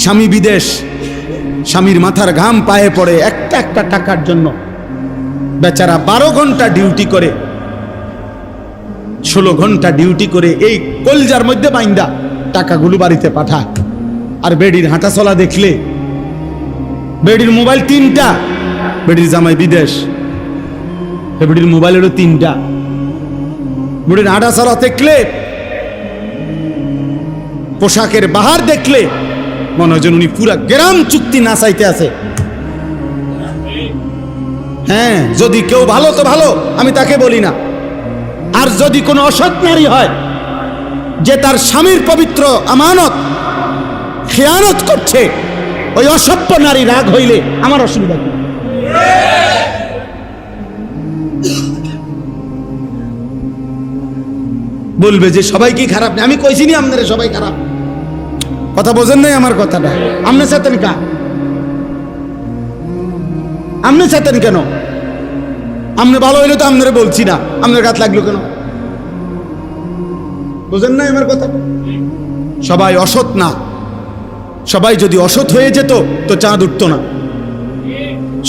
[SPEAKER 1] স্বামী বিদেশ, স্বামীর মাথার ঘাম পায়ে পড়ে একটা একটা টাকার জন্য, বেচারা 12 ঘন্টা ডিউটি করে, 16 ঘন্টা ডিউটি করে এই কলজার মধ্যে বাইন্দা টাকাগুলো বাড়িতে পাঠায়। আর বেডির হাঁটা চলা দেখলে, বেডির মোবাইল 3টা, বেডির জামাই বিদেশ, বেডির মোবাইলেরও 3টা, বেডির হাঁটা চলা দেখলে, পোশাকের বাহার দেখলে মনে হয় যেন উনি পুরা গ্রাম চুক্তি না চাইতে আছে। হ্যাঁ, যদি কেউ ভালো তো ভালো, আমি তাকে বলি না। আর যদি কোনো অসৎ নারী হয় যে তার স্বামীর পবিত্র আমানত খেয়ানত করছে, ওই অসভ্য নারী রাগ হইলে আমার অসুবিধা কি? বলবে যে সবাই কি খারাপ? আমি কইছি নি আপনারা সবাই খারাপ। কথা বোঝেন নাই আমার কথাটা? আপনি চেতেন কা? আপনি চেতেন কেন? আপনি ভালো হইলে তো আপনারা বলছি না, আপনার গাত লাগলো কেন? বোঝেন নাই আমার কথা? সবাই অসৎ না। সবাই যদি অসৎ হয়ে যেত তো চাঁদ উঠতো না।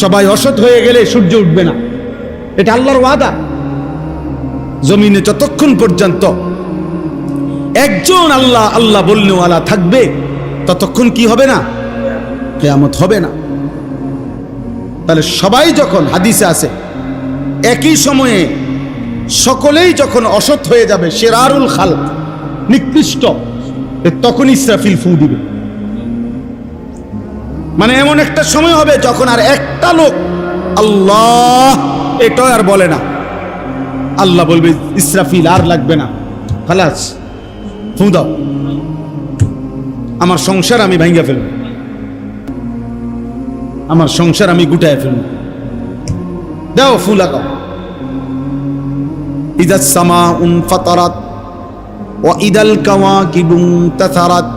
[SPEAKER 1] সবাই অসৎ হয়ে গেলে সূর্য উঠবে না। এটা আল্লাহর ওয়াদা। জমিনে যতক্ষণ পর্যন্ত একজন আল্লাহ আল্লাহ বলনেওয়ালা থাকবে, ততক্ষণ কি হবে না? কিয়ামত হবে না। তাহলে সবাই যখন, হাদিসে আছে, একই সময়ে সকলেই যখন অসৎ হয়ে যাবে, শিরারুল খালক, নিকৃষ্ট, তখন ইসরাফিল ফু দিবে। মানে এমন একটা সময় হবে যখন আর একটা লোক আল্লাহ এটা আর বলে না। আল্লাহ বলবে ইসরাফিল আর লাগবে না, খালাস, ফু দাও, আমার সংসার আমি ভাঙ্গা ফেলব, আমার সংসার আমি গুটায় ফেলব, দাও ফু লাগাও। ইদাস সামাউন ফাতারাত ওয়া ইদাল কাওয়াকিবু তাসারাত।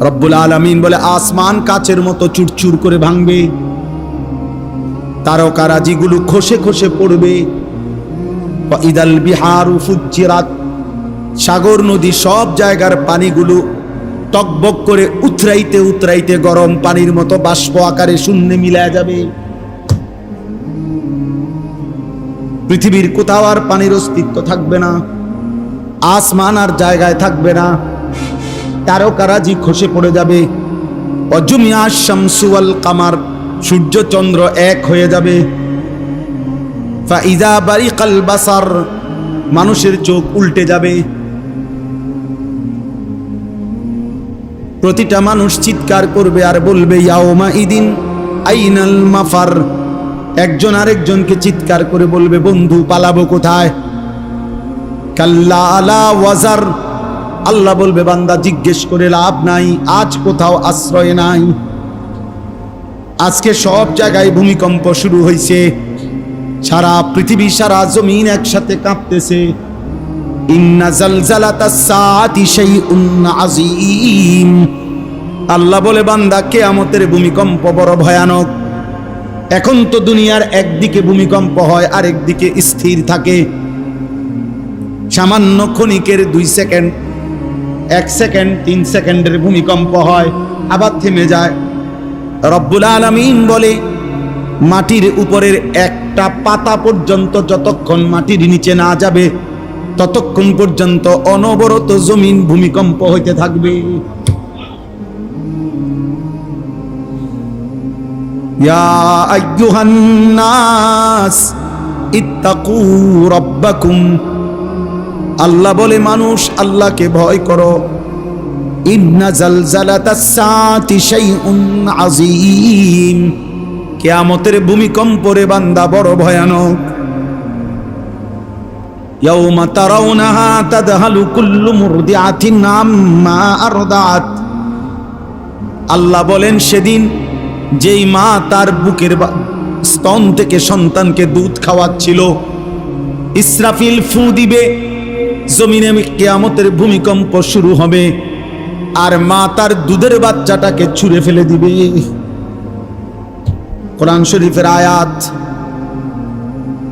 [SPEAKER 1] রব্বুল আলামিন বলে আসমান কাচের মতো চুরচুর করে ভাঙবে, তারকারাজিগুলো খসে খসে পড়বে। ওয়া ইদাল বিহারু ফুজ্জিরাত, সাগর নদী সব জায়গার পানিগুলো টকবক করে উতরাইতে উতরাইতে গরম পানির মতো বাষ্প আকারে শূন্যে মিলায় যাবে। পৃথিবীর কোথাও আর পানির অস্তিত্ব থাকবে না, আসমান আর জায়গায় থাকবে না, তারকারাজি খসে পড়ে যাবে। অজুমিয়া শামসু ওয়াল কামার, সূর্য চন্দ্র এক হয়ে যাবে। ফাইদা বারিকাল বাসার, মানুষের চোখ উল্টে যাবে। প্রতিটা মানুষ চিৎকার করবে আর বলবে ইয়াউমা ইদিন আইনাল মাফার। একজন আরেকজনকে চিৎকার করে বলবে বন্ধু পালাবো কোথায়? কাল্লা আলা ওয়াজার, আল্লাহ বলবে বান্দা জিজ্ঞেস করে লাভ নাই, আজ কোথাও আশ্রয় নাই। আজকে সব জায়গায় ভূমিকম্প শুরু হয়েছে, সারা পৃথিবী সারা জমিন একসাথে কাঁপতেছে। ইন্না জালজালাতাস সাআতি শাইউন আযীম, আল্লাহ বলে বান্দা কিয়ামতের ভূমিকম্প বড় ভয়ানক। এখন তো দুনিয়ার একদিকে ভূমিকম্প হয়, আরেকদিকে স্থির থাকে। সামান্য ক্ষণিকের 2 সেকেন্ড, 1 সেকেন্ড, 3 সেকেন্ডের ভূমিকম্প হয়, আবার থেমে যায়। রব্বুল আলামিন বলে মাটির উপরের একটা পাতা পর্যন্ত যতক্ষণ মাটির নিচে না যাবে, ততক্ষণ পর্যন্ত অনবরত জমিন ভূমিকম্প হইতে থাকবে। ইয়া আইয়ুহান নাস ইত্তাকু রাব্বাকুম, আল্লাহ বলে মানুষ আল্লাহকে ভয় করো, ইন্না জালজালাতাস সাআতি শাইউন আযীম, কিয়ামতের ভূমিকম্প রে বান্দা বড় ভয়ানক। ইয়াউমা তারাউনাহা তাদহালু কুল্লু মুরদিআতিন আম্মা আরদাআত, আল্লাহ বলেন সেদিন যেই মা তার বুকের স্তন থেকে সন্তানকে দুধ খাওয়াচ্ছিল, ইসরাফিল ফু দিবে, জমিনে কিয়ামতের ভূমিকম্প শুরু হবে, আর মা তার দুধের বাচ্চাটাকে ছুঁড়ে ফেলে দিবে। কোরআন শরীফের আয়াত,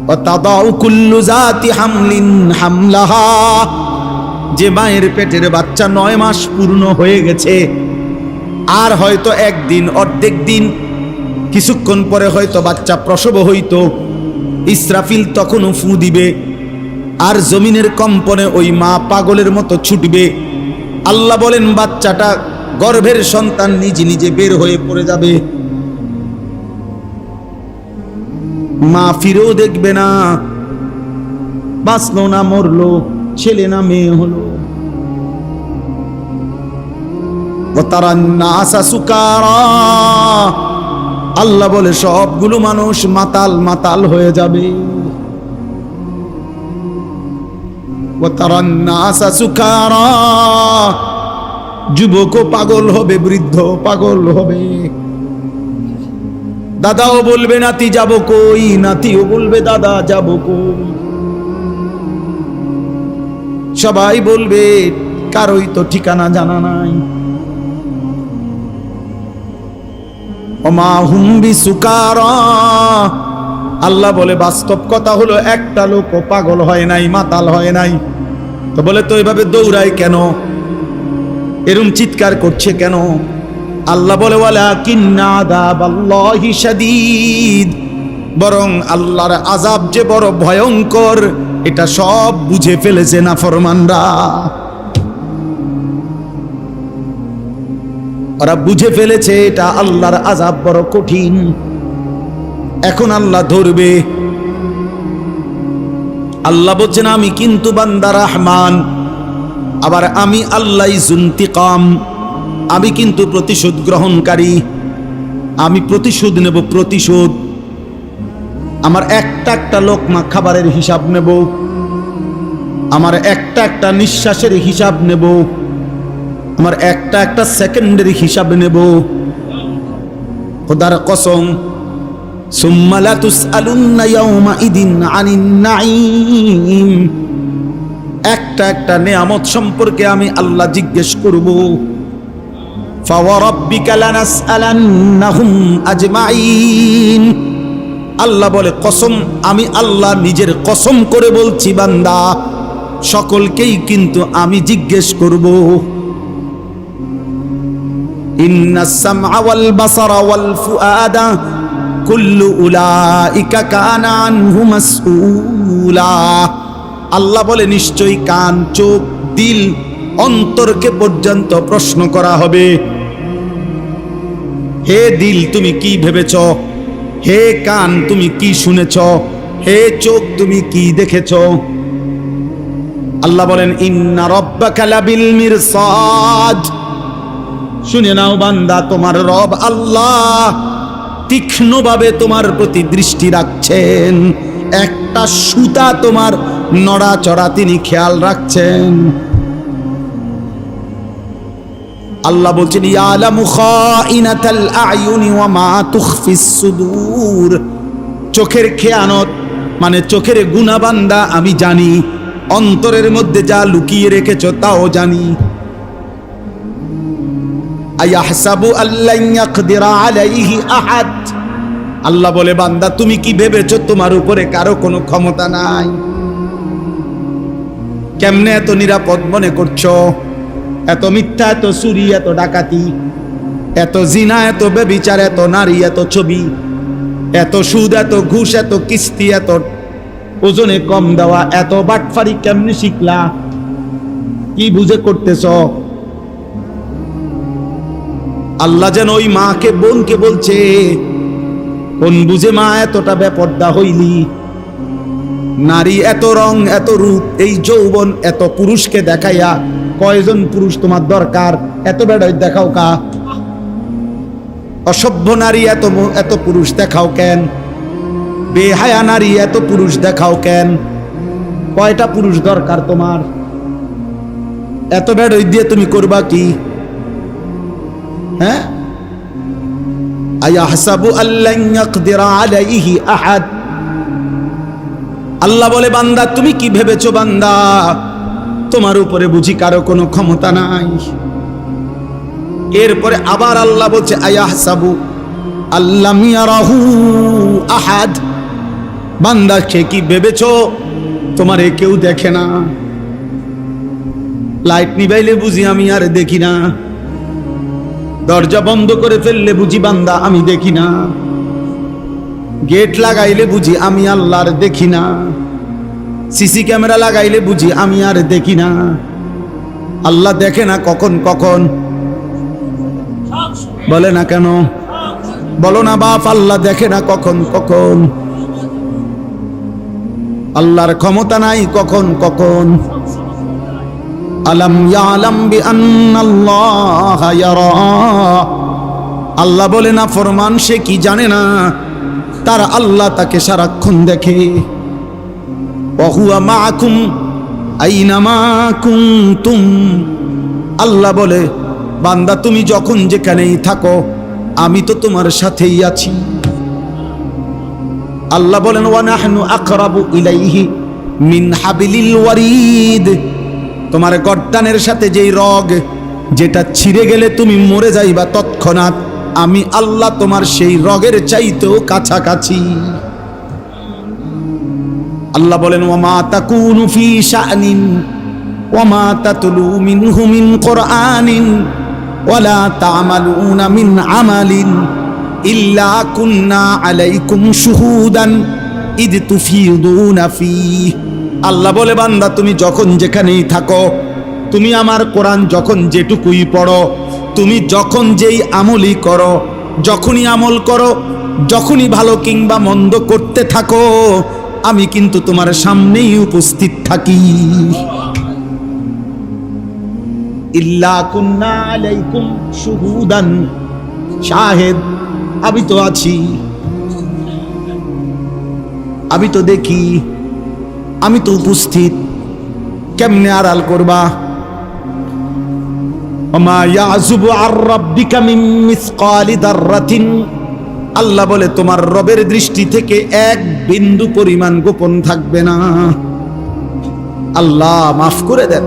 [SPEAKER 1] ওয়াতাদাউ কুল্লু যাতি হামলিন হামলাহা, যে মায়ের পেটের বাচ্চা 9 মাস পূর্ণ হয়ে গেছে, আর হয়তো একদিন অর্ধেক দিন কিছুক্ষণ পরে হয়তো বাচ্চা প্রসব হইতো, ইসরাফিল তখনও ফু দিবে, আর জমিনের কম্পনে ওই মা পাগলের মতো ছুটবে। আল্লাহ বলেন বাচ্চাটা, গর্ভের সন্তান নিজে নিজে বের হয়ে পড়ে যাবে, মা ফিরেও দেখবে না, বাঁচলো না মরলো, ছেলে না মেয়ে হলো। আল্লাহ বলে সবগুলো মানুষ মাতাল মাতাল হয়ে যাবে। যুবকও পাগল হবে, বৃদ্ধ পাগল হবে, দাদাও বলবে নাতি যাব কই, নাতিও বলবে দাদা যাব কই, সবাই বলবে কারোই তো ঠিকানা জানা নাই। ওমা হুম বিসুকারা, আল্লাহ বলে বাস্তব কথা হলো একটা লোকও পাগল হয় নাই, মাতাল হয় নাই। তো বলে তো এভাবে দৌড়ায় কেন, এরম চিৎকার করছে কেন? আল্লাহ বলে ওয়ালাকিন্না আযাবাল্লাহি শাদীদ, বরং আল্লাহর আযাব যে বড় ভয়ঙ্কর এটা সব বুঝে ফেলেছে নাফরমানরা। ওরা বুঝে ফেলেছে এটা আল্লাহর আযাব বড় কঠিন, এখন আল্লাহ ধরবে। আল্লাহ বলছেন আমি কিন্তু বান্দা রহমান, আবার আমি আল্লাহ যুন্তিকাম, আমি কিন্তু প্রতিশোধ গ্রহণকারী, আমি প্রতিশোধ নেব, প্রতিশোধ। আমার একটা একটা লোকমা খাবারের হিসাব নেব, আমার একটা একটা নিঃশ্বাসের হিসাব নেব, আমার একটা একটা সেকেন্ডের হিসাব নেব। খোদার কসম, সুম্মা লা তুসআলুন্না ইয়াওমাইদিন আনিন নাঈম, একটা একটা নেয়ামত সম্পর্কে আমি আল্লাহ জিজ্ঞেস করব। ফাওয়ারাব্বিকা লানাসআলান্নাহুম আজমাইন, আল্লাহ বলে কসম, আমি আল্লাহ নিজের কসম করে বলছি বান্দা, সকলকেই কিন্তু আমি জিজ্ঞেস করব। ইন্নাস সামআ ওয়াল বাসারা ওয়াল ফুআদা কুল্লু উলাইকা কানা আনহু মাসউলা, আল্লাহ বলে নিশ্চয়ই কান, চোখ, দিল, অন্তরকে পর্যন্ত প্রশ্ন করা হবে। হে দিল তুমি কি ভেবেছ, হে কান তুমি কি শুনেছ, হে চোখ তুমি কি দেখেছ। আল্লাহ বলেন ইন্না রাব্বাকা লাবিল মিরসাদ, শুনে নাও বান্দা, তোমার রব আল্লাহ তীক্ষ্ণভাবে তোমার প্রতি দৃষ্টি রাখছেন, একটা সুতা তোমার নড়াচড়া তিনি খেয়াল রাখছেন। আল্লাহ বলছেন ইয়ালামু খাইনাতাল আয়ুনি ওয়া মা তুখফিস সুদূর, চোখের খেয়ানত মানে চোখের গুনাহ বান্দা আমি জানি, অন্তরের মধ্যে যা লুকিয়ে রেখেছো তাও জানি। আয়াহসাবু আল্লান ইয়াকদিরা আলাইহি আহাদ, আল্লাহ বলে বান্দা তুমি কি ভেবেছো তোমার উপরে কারো কোনো ক্ষমতা নাই? কেমনে এত নিরাপদ মনে করছো? এত মিথ্যা, এত চুরি, এত ডাকাতি, এত জিনা, এত ব্যভিচার, এত নারী, এত ছবি, এত সুদ, এত ঘুষ, এত কিস্তি, এত ওজনে কম দেওয়া, এত বাটফারি কেমনে শিখলা? কি বুঝে করতেছ? আল্লাহ যেন ওই মাকে, বোনকে বলছে, কোন বুঝে মা এতটা বেপর্দা হইলি? নারী এত রং এত রূপ, এই যৌবন এত পুরুষকে দেখাইয়া কয়জন পুরুষ তোমার দরকার? এত বেড়াই দেখাও কা? অসভ্য নারী এত পুরুষ দেখাও কেন? বেহায়া নারী এত পুরুষ দেখাও কেন? কয়টা পুরুষ দরকার তোমার? এত বেড়াই দিয়ে তুমি করবা কি? হ্যাঁ, আয়াহসাবু আল্লান ইয়াকদিরা আলাইহি আহাদ। আল্লাহ বলে, বান্দা তুমি কি ভেবেছো বান্দা তোমার উপরে বুঝি কারো কোনো ক্ষমতা নাই? এরপরে আবার আল্লাহ বলছে আয়াহসাবু আল্লাম ইয়ারাহু আহাদ। বান্দা সে কি ভেবেছো তোমারে কেউ দেখে না? লাইট নিবাইলে বুঝি আমি আর দেখি না? দরজা বন্ধ করে ফেললে বুঝি বান্দা আমি দেখি না? গেট লাগাইলে বুঝি আমি আল্লাহর দেখি না? সিসি ক্যামেরা লাগাইলে বুঝি আমি আর দেখি না? আল্লাহ দেখে না কখন কখন? বলে না কেন? বলো না বাপ, আল্লাহ দেখে না কখন কখন? আল্লাহর ক্ষমতা নাই কখন কখন? আলাম ইয়ালাম বিআন্নাল্লাহা ইয়ারা। আল্লাহ বলে না ফরমান সে কি জানে না তার আল্লাহ তাকে সারাক্ষণ দেখে। ওয়া হুয়া মাআকুম আইনামা কুনতুম। আল্লাহ বলে বান্দা তুমি যখন যেখানেই থাকো আমি তো তোমার সাথেই আছি। আল্লাহ বলেন ওয়া নাহনু আকরাবু ইলাইহি মিন হাবিলিল ওয়ারিদ। তোমার গর্দানের সাথে যেই রগ যেটা ছিঁড়ে গেলে তুমি মরে যাইবা তৎক্ষণাৎ, আমি আল্লাহ তোমার সেই রগের চাইতেও কাছাকাছি। আল্লাহ বলেন ওয়া মা তাকুনু ফি শা'নিন ওয়া মা তাতলু মিনহু মিন কুরআনিন ওয়া লা তা'মালুনা মিন আমালিন ইল্লা কুন্না আলাইকুম শুহুদান ইদ তুফিদুনা ফীহি। আল্লাহ বলে বান্দা তুমি যখন যেখানেই থাকো, তুমি আমার কোরআন যখন যেটুকুই পড়ো, তুমি যখন যেই আমলই করো, যখনই আমল করো, যখনই ভালো কিংবা মন্দ করতে থাকো, আমি কিন্তু তোমার সামনেই উপস্থিত থাকি। ইল্লা কুন্না আলাইকুম শুহুদান, শাহেদ আমি তো আছি, আমি তো দেখি, আমি তো উপস্থিত। কেমনে আড়াল করবা? ওমা ইয়াযুবু আর রাব্বিকা মিন মিসকালি দাররাতিন। আল্লাহ বলে তোমার রবের দৃষ্টি থেকে এক বিন্দু পরিমাণ গোপন থাকবে না। আল্লাহ মাফ করে দেন।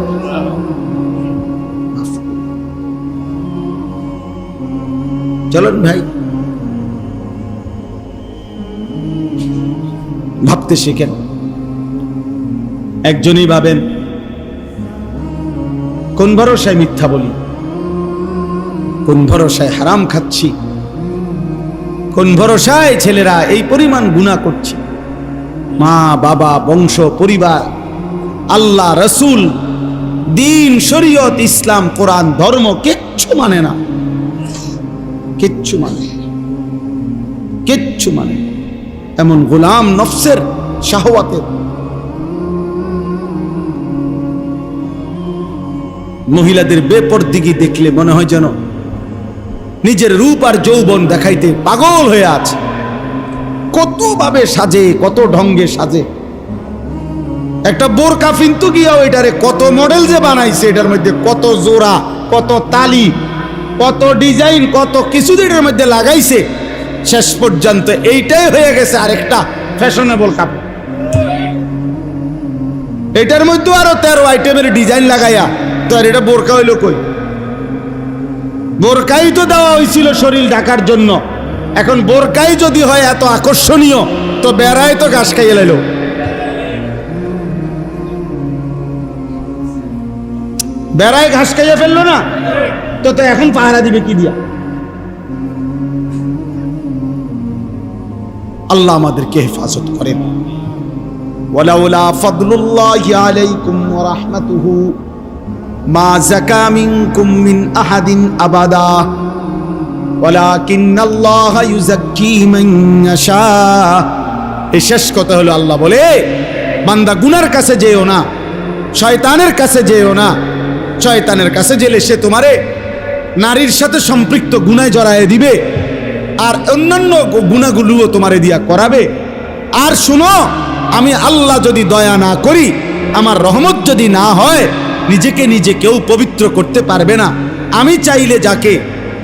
[SPEAKER 1] চলুন ভাই ভাবতে শিখেন। একজনই ভাবেন কোন ভরসায় মিথ্যা বলি, কোন ভরসায় হারাম খাচ্ছি, কোন ভরসায় ছেলেরা এই পরিমাণ গুনাহ করছে। মা বাবা বংশ পরিবার আল্লাহ রসুল দিন শরীয়ত ইসলাম কোরআন ধর্ম কিচ্ছু মানে না, কিচ্ছু মানে, কিচ্ছু মানে। এমন গোলাম নফসের শাহওয়াতের। মহিলাদের বেপরদিগি দেখলে মনে হয় যেন নিজের রূপ আর যৌবন দেখাইতে পাগল হয়ে আছে। কত ভাবে সাজে, কত ঢঙ্গে সাজে। একটা বোরকা কিন্তু গিয়াও এটারে কত মডেল যে বানাইছে, এটার মধ্যে কত জোড়া, কত তালি, কত ডিজাইন, কত কিছু এটার মধ্যে লাগাইছে। শেষ পর্যন্ত এইটাই হয়ে গেছে আরেকটা ফ্যাশনেবল কাপড়। এটার মধ্যে আরো 13 আইটেমের ডিজাইন লাগাইয়া তো আর এটা বোরকা হইল কই? বোরকাই তো দেওয়া হয়েছিল শরীর ঢাকার জন্য। এখন বোরকাই যদি হয় এত আকর্ষণীয়, তো বেড়ায় তো ঘাস খাইয়ে লাইল। বেড়ায় ঘাস খাইয়ে ফেললো না, তো তো এখন পাহারা দিবে কি দিয়া? আল্লাহ আমাদেরকে হেফাজত করেন। ওয়ালাউলা ফাদলুল্লাহি আলাইকুম ওয়া রাহমাতুহু মা যাকা মিনকুম মিন আহাদিন আবাদা ওয়ালাকিন্নাল্লাহা ইউযাক্কি মান ইয়াশা। এই শেষ কথা হলো আল্লাহ বলে বান্দা গুনার কাছে যেও না, শয়তানের কাছে যেও না। শয়তানের কাছে গেলে সে তোমারে নারীর সাথে সম্পৃক্ত গুনায় জড়ায় দিবে, আর অন্যান্য গুনাহগুলোও তোমারে দিয়া করাবে। আর শুনো, আমি আল্লাহ যদি দয়া না করি, আমার রহমত যদি না হয়, নিজেকে নিজে কেউ পবিত্র করতে পারবে না। আমি চাইলে যাকে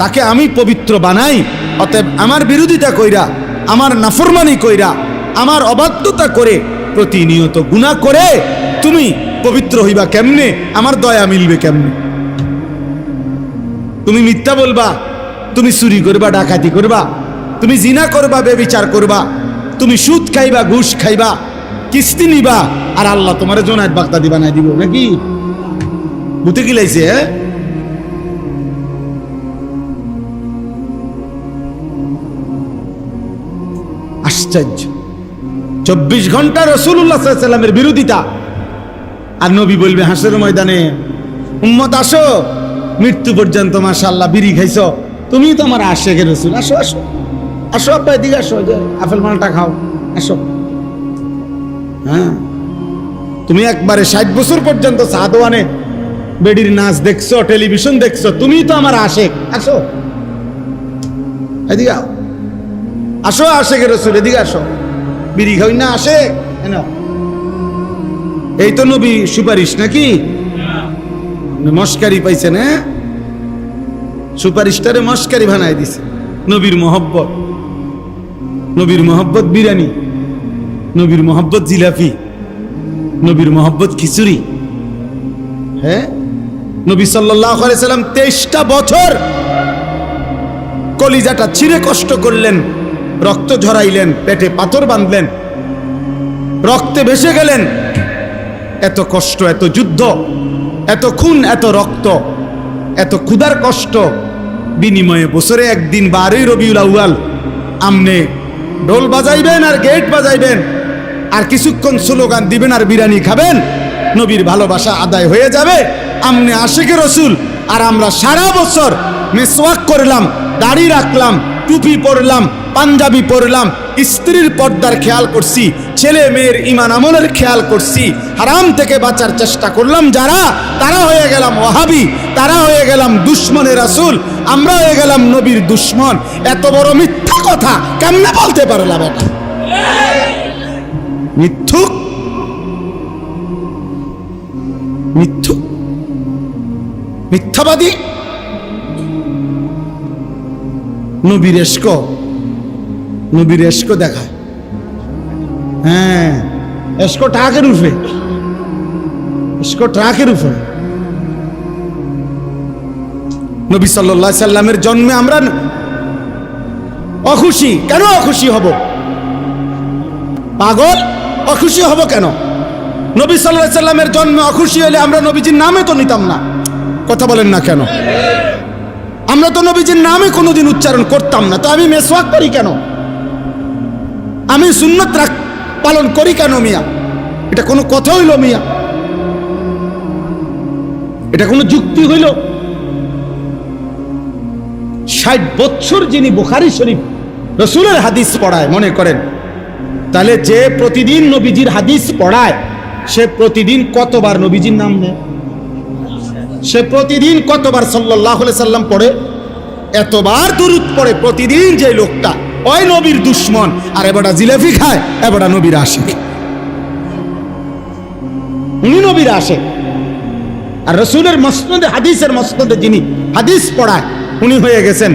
[SPEAKER 1] তাকে আমি পবিত্র বানাই। অতএব আমার বিরোধিতা কইরা, আমার নাফরমানি কইরা, আমার অবাধ্যতা করে, প্রতিনিয়ত গুনাহ করে তুমি পবিত্র হইবা কেমনে? আমার দয়া মিলবে কেমনে? তুমি মিথ্যা বলবা, তুমি চুরি করবা, ডাকাতি করবা, তুমি জিনা করবা, বেবিচার করবা, তুমি সুদ খাইবা, ঘুষ খাইবা, কিস্তি নিবা, আর আল্লাহ তোমার জোনায়েত বাগদাদি বানাই দিব নাকি? বুঝতে কি লাইছে? আশ্চর্য। 24 ঘন্টা রাসূলুল্লাহ সাল্লাল্লাহু আলাইহি ওয়াসাল্লামের বিরোধিতা, আর নবী বলবে হাসরের ময়দানে, উম্মত আসো, মৃত্যু পর্যন্ত মাশাআল্লাহ বিড়ি খাইছো, তুমি তো আমার আশিকের রাসূল, আসো আসো আসো, আব্বা এদিকে আসো, যে আপেল মালটা খাও, আসো। হ্যাঁ, তুমি একবারে 60 বছর পর্যন্ত সাদওয়ানে বেডির নাচ দেখছো, টেলিভিশন দেখছো, তুমি তো আমার আশিক, আসো এদিকে আসো, আশিকের রাসূল এদিকে আসো, বিড়ি খাই না আসে কেন? এই তো নবী সুপারিশ নাকি? মস্কারি পাইছেন? হ্যাঁ, সুপারিশটারে মস্কারি বানাই দিছে। নবীর মহব্বত, নবীর মহব্বত বিরিয়ানি, নবীর মহব্বত জিলাপি, নবীর মহব্বত খিচুড়ি। হ্যাঁ, নবী সাল্লাল্লাহু আলাইহি সাল্লাম 23টা বছর কলিজাটা ছিঁড়ে কষ্ট করলেন, রক্ত ঝরাইলেন, পেটে পাথর বাঁধলেন, রক্তে ভেসে গেলেন। এত কষ্ট, এত যুদ্ধ, এত খুন, এত রক্ত, এত ক্ষুধার কষ্ট বিনিময়ে বছরে একদিন 12ই রবিউল আউয়াল আমনে ঢোল বাজাইবেন আর গেট বাজাইবেন আর কিছুক্ষণ স্লোগান দিবেন আর বিরিয়ানি খাবেন, নবীর ভালোবাসা আদায় হয়ে যাবে। আমনে আশিকে রসুল, আর আমরা সারা বছর মেসওয়াক করলাম, দাড়ি রাখলাম, টুপি পরলাম, পাঞ্জাবি পরলাম, স্ত্রীর পর্দার খেয়াল করছি, ছেলে মেয়ের ঈমান আমলের খেয়াল করছি, হারাম থেকে বাঁচার চেষ্টা করলাম যারা, তারা হয়ে গেলাম ওয়াহাবি, তারা হয়ে গেলাম দুশ্মনে রাসূল, আমরা হয়ে গেলাম নবীর দুশ্মন। এত বড় মিথ্যা কথা কেমনে বলতে পারলাম? এটা মিথ্যুক, মিথ্যুক, মিথ্যাবাদী। নবীর এশক, নবীর এশক দেখায়। হ্যাঁ, এশক ট্রাকের উপরে, এশক ট্রাকের উপরে। নবী সাল্লাল্লাহু আলাইহি সাল্লামের জন্মে আমরা অখুশি কেন? অখুশি হব পাগল? অখুশি হব কেন? নবী সাল্লাল্লাহু আলাইহি সাল্লামের জন্মে অখুশি হলে আমরা নবীজির নামে তো নিতাম না। কথা বলেন না কেন? আমরা তো নবীজির নামে কোনোদিন উচ্চারণ করতাম না। তো আমি মেসওয়াক করি কেন? আমি সুন্নত পালন করি কেন মিয়া? এটা কোনো কথা হইল মিয়া? এটা কোনো যুক্তি হইল? 60 বছর যিনি বুখারী শরীফ রাসূলের হাদিস পড়ায়, মনে করেন তাহলে যে প্রতিদিন নবীজির হাদিস পড়ায়, সে প্রতিদিন কতবার নবীজির নাম নেয়? সে প্রতিদিন কতবার সাল্লাল্লাহু আলাইহি সাল্লাম পড়ে? এতবার দুরূদ পড়ে প্রতিদিন। যে লোকটা ওই নবীর দুশ্মন, আর এবারটা জিলাপি খায়, এবারটা নবীর আশিক। উনি নবীর আশিক, আর রাসূলের মসনদে, হাদিসের মসনদে যিনি হাদিস পড়ায়, উনি হয়ে গেছেন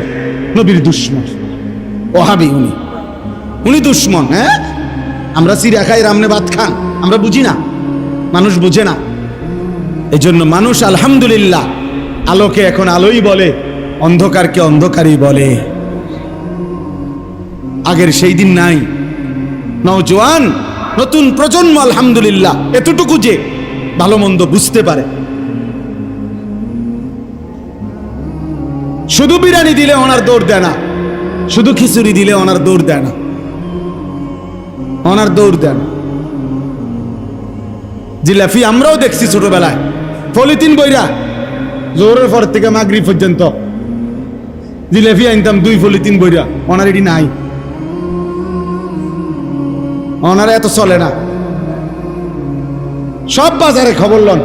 [SPEAKER 1] নবীর দুশ্মন, ওহাবি। উনি দুশ্মন। হ্যাঁ, আমরা চিড়া খাই, রামনে ভাত খান, আমরা বুঝি না, মানুষ বুঝে না। এই জন্য মানুষ আলহামদুলিল্লাহ আলোকে এখন আলোই বলে, অন্ধকারকে অন্ধকারই বলে। আগের সেই দিন নাই। নওজোয়ান নতুন প্রজন্ম আলহামদুলিল্লাহ এতটুকু যে ভালো মন্দ বুঝতে পারে। শুধু বিরিয়ানি দিলে ওনার দৌড় দেয় না, শুধু খিচুড়ি দিলে ওনার দৌড় দেয় না, ওনার দৌড় দেয় না। জিলাপি আমরাও দেখছি ছোটবেলায়, পলিথিন বইরা জোরের পর থেকে মাগরিব পর্যন্ত জিলাপি আনতাম 2 পলিথিন বইরা। ওনার এটি নাই, ওনারা এত চলে না। সব বাজারে খবর লন,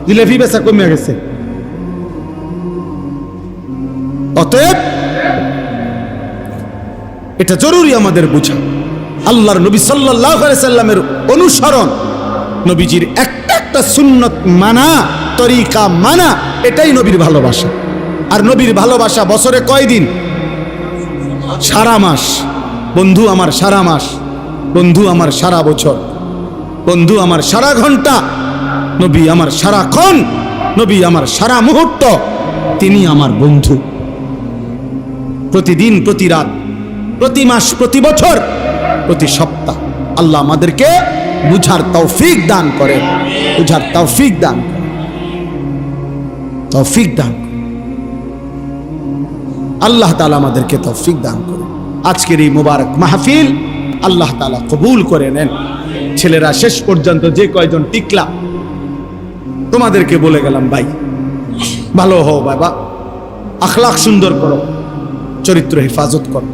[SPEAKER 1] জিলাপি বেচা কমে গেছে। অতএব এটা জরুরি আমাদের বোঝা, আল্লাহর নবী সাল্লাল্লাহু আলাইহি সাল্লামের অনুসরণ, নবীজির একটা একটা সুন্নত মানা, তরিকা মানা, এটাই নবীর ভালোবাসা। আর নবীর ভালোবাসা বছরে কয় দিন? সারা মাস। বন্ধু আমার সারা মাস, বন্ধু আমার সারা বছর, বন্ধু আমার সারা ঘন্টা, নবী আমার সারাক্ষণ, নবী আমার সারা মুহূর্ত, তিনি আমার বন্ধু। প্রতিদিন, প্রতি রাত, প্রতি মাস, প্রতি বছর, প্রতি সপ্তাহ আল্লাহ আমাদেরকে বুঝার তৌফিক দান করেন, বুঝার তৌফিক দান করেন, তৌফিক দান করেন। আল্লাহ তাআলা আমাদেরকে তৌফিক দান করেন। আজকের এই মুবারক মাহফিল আল্লাহ তাআলা কবুল করে নেন। ছেলেরা শেষ পর্যন্ত যে কয়জন টিকলা, তোমাদেরকে বলে গেলাম ভাই, ভালো হও বাবা, আখলাক সুন্দর করো, চরিত্র হেফাজত করো,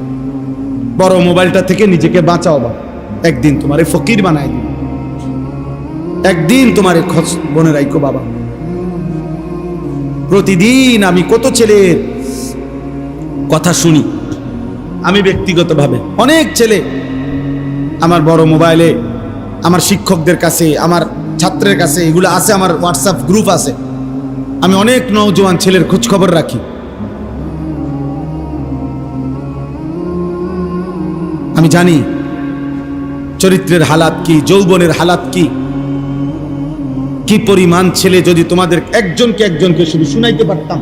[SPEAKER 1] বড় মোবাইলটা থেকে নিজেকে বাঁচাও বাবা। একদিন তোমারে ফকির বানাই দিবে, একদিন তোমারে খোঁজ বনে রাখো বাবা। প্রতিদিন আমি কত ছেলের কথা শুনি, আমি ব্যক্তিগতভাবে অনেক ছেলে আমার বড় মোবাইলে, আমার শিক্ষকদের কাছে, আমার ছাত্রের কাছে এগুলো আছে, আমার হোয়াটসঅ্যাপ গ্রুপ আছে, আমি অনেক নওজোয়ান ছেলের খোঁজ খবর রাখি। আমি জানি চরিত্রের হালাত কি, যৌবনের হালাত কি, কি পরিমাণ ছেলে। যদি তোমাদের একজনকে একজনকে শুধু শুনাইতে পারতাম,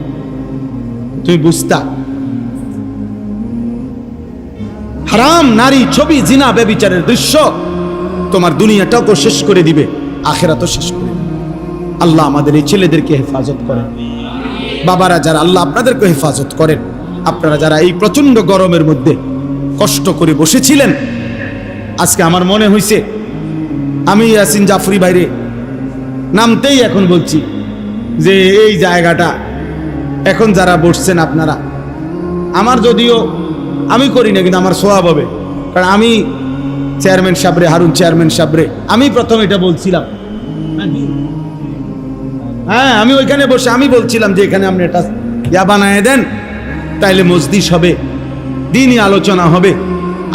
[SPEAKER 1] তুমি বুঝতা। হারাম নারী, ছবি, জিনা, ব্যভিচারের দৃশ্য তোমার দুনিয়াটাও শেষ করে দিবে, আখিরাতও শেষ করে দিবে। আল্লাহ আমাদের এই ছেলেদেরকে হেফাজত করেন। বাবারা যারা, আল্লাহ আপনাদেরকে হেফাজত করেন। আপনারা যারা এই প্রচন্ড গরমের মধ্যে কষ্ট করে বসেছিলেন, আজকে আমার মনে হয়েছে আমি ইয়াসিন জাফরি ভাইরে নামতেই এখন বলছি যে এই জায়গাটা এখন যারা বসছেন আপনারা, আমার যদিও আমি করি না, কিন্তু আমার সোয়াব হবে, কারণ আমি চেয়ারম্যান সাহেবরে, হারুন চেয়ারম্যান সাহেবরে আমি প্রথম এটা বলছিলাম। হ্যাঁ, আমি ওইখানে বসে আমি বলছিলাম যে এখানে আপনি এটা ইয়া বানায় দেন, তাইলে মজলিস হবে, দিনই আলোচনা হবে।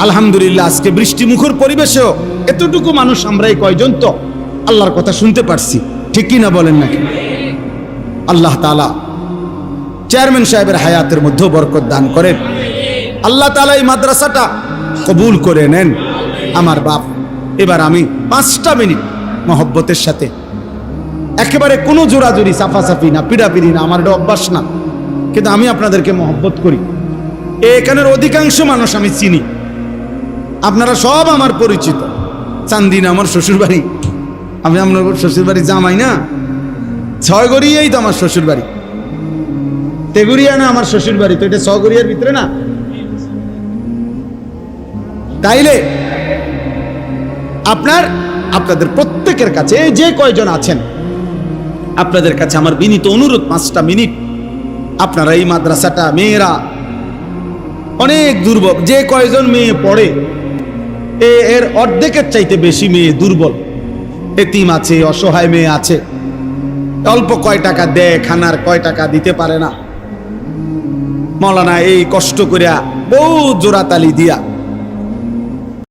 [SPEAKER 1] আলহামদুলিল্লাহ আজকে বৃষ্টি মুখর পরিবেশেও এতটুকু মানুষ আমরা এই কয়জন তো আল্লাহর কথা শুনতে পারছি, ঠিক কি না বলেন নাকি? আল্লাহ তাআলা চেয়ারম্যান সাহেবের হায়াতের মধ্যেও বরকত দান করেন। আল্লাহ তাআলা এই মাদ্রাসাটা কবুল করে নেন। আমার বাপ, এবার আমি 5টা মিনিট মহব্বতের সাথে, একেবারে কোনো জোরাজুরি, সাফাসাফি না, পিড়াপিড়ি না, আমার এটা অভ্যাস না, কিন্তু আমি আপনাদেরকে মহব্বত করি। এখানের অধিকাংশ মানুষ আমি চিনি, আপনারা সব আমার পরিচিত। চান্দিনা আমার শ্বশুর বাড়ি, আমি আপনার শ্বশুর বাড়ি জামাই না, 6 গড়িয়াই তো আমার শ্বশুর বাড়ি, তেগুড়িয়া না আমার শ্বশুর বাড়ি, তো এটা 6 গড়িয়ার ভিতরে না। তাইলে আপনাদের প্রত্যেকের কাছে, যে কয়জন আছেন, আপনাদের কাছে আমার বিনীত অনুরোধ, 5টা মিনিট আপনারা এই মাদ্রাসাটা, মেয়েরা অনেক দুর্বল, যে কয়জন মেয়ে পড়ে এর অর্ধেকের চাইতে বেশি মেয়ে দুর্বল, এতিম আছে, অসহায় মেয়ে আছে, অল্প কয় টাকা দেয়, খানার কয় টাকা দিতে পারে না। মৌলানা এই কষ্ট করিয়া বহু জোড়াতালি দিয়া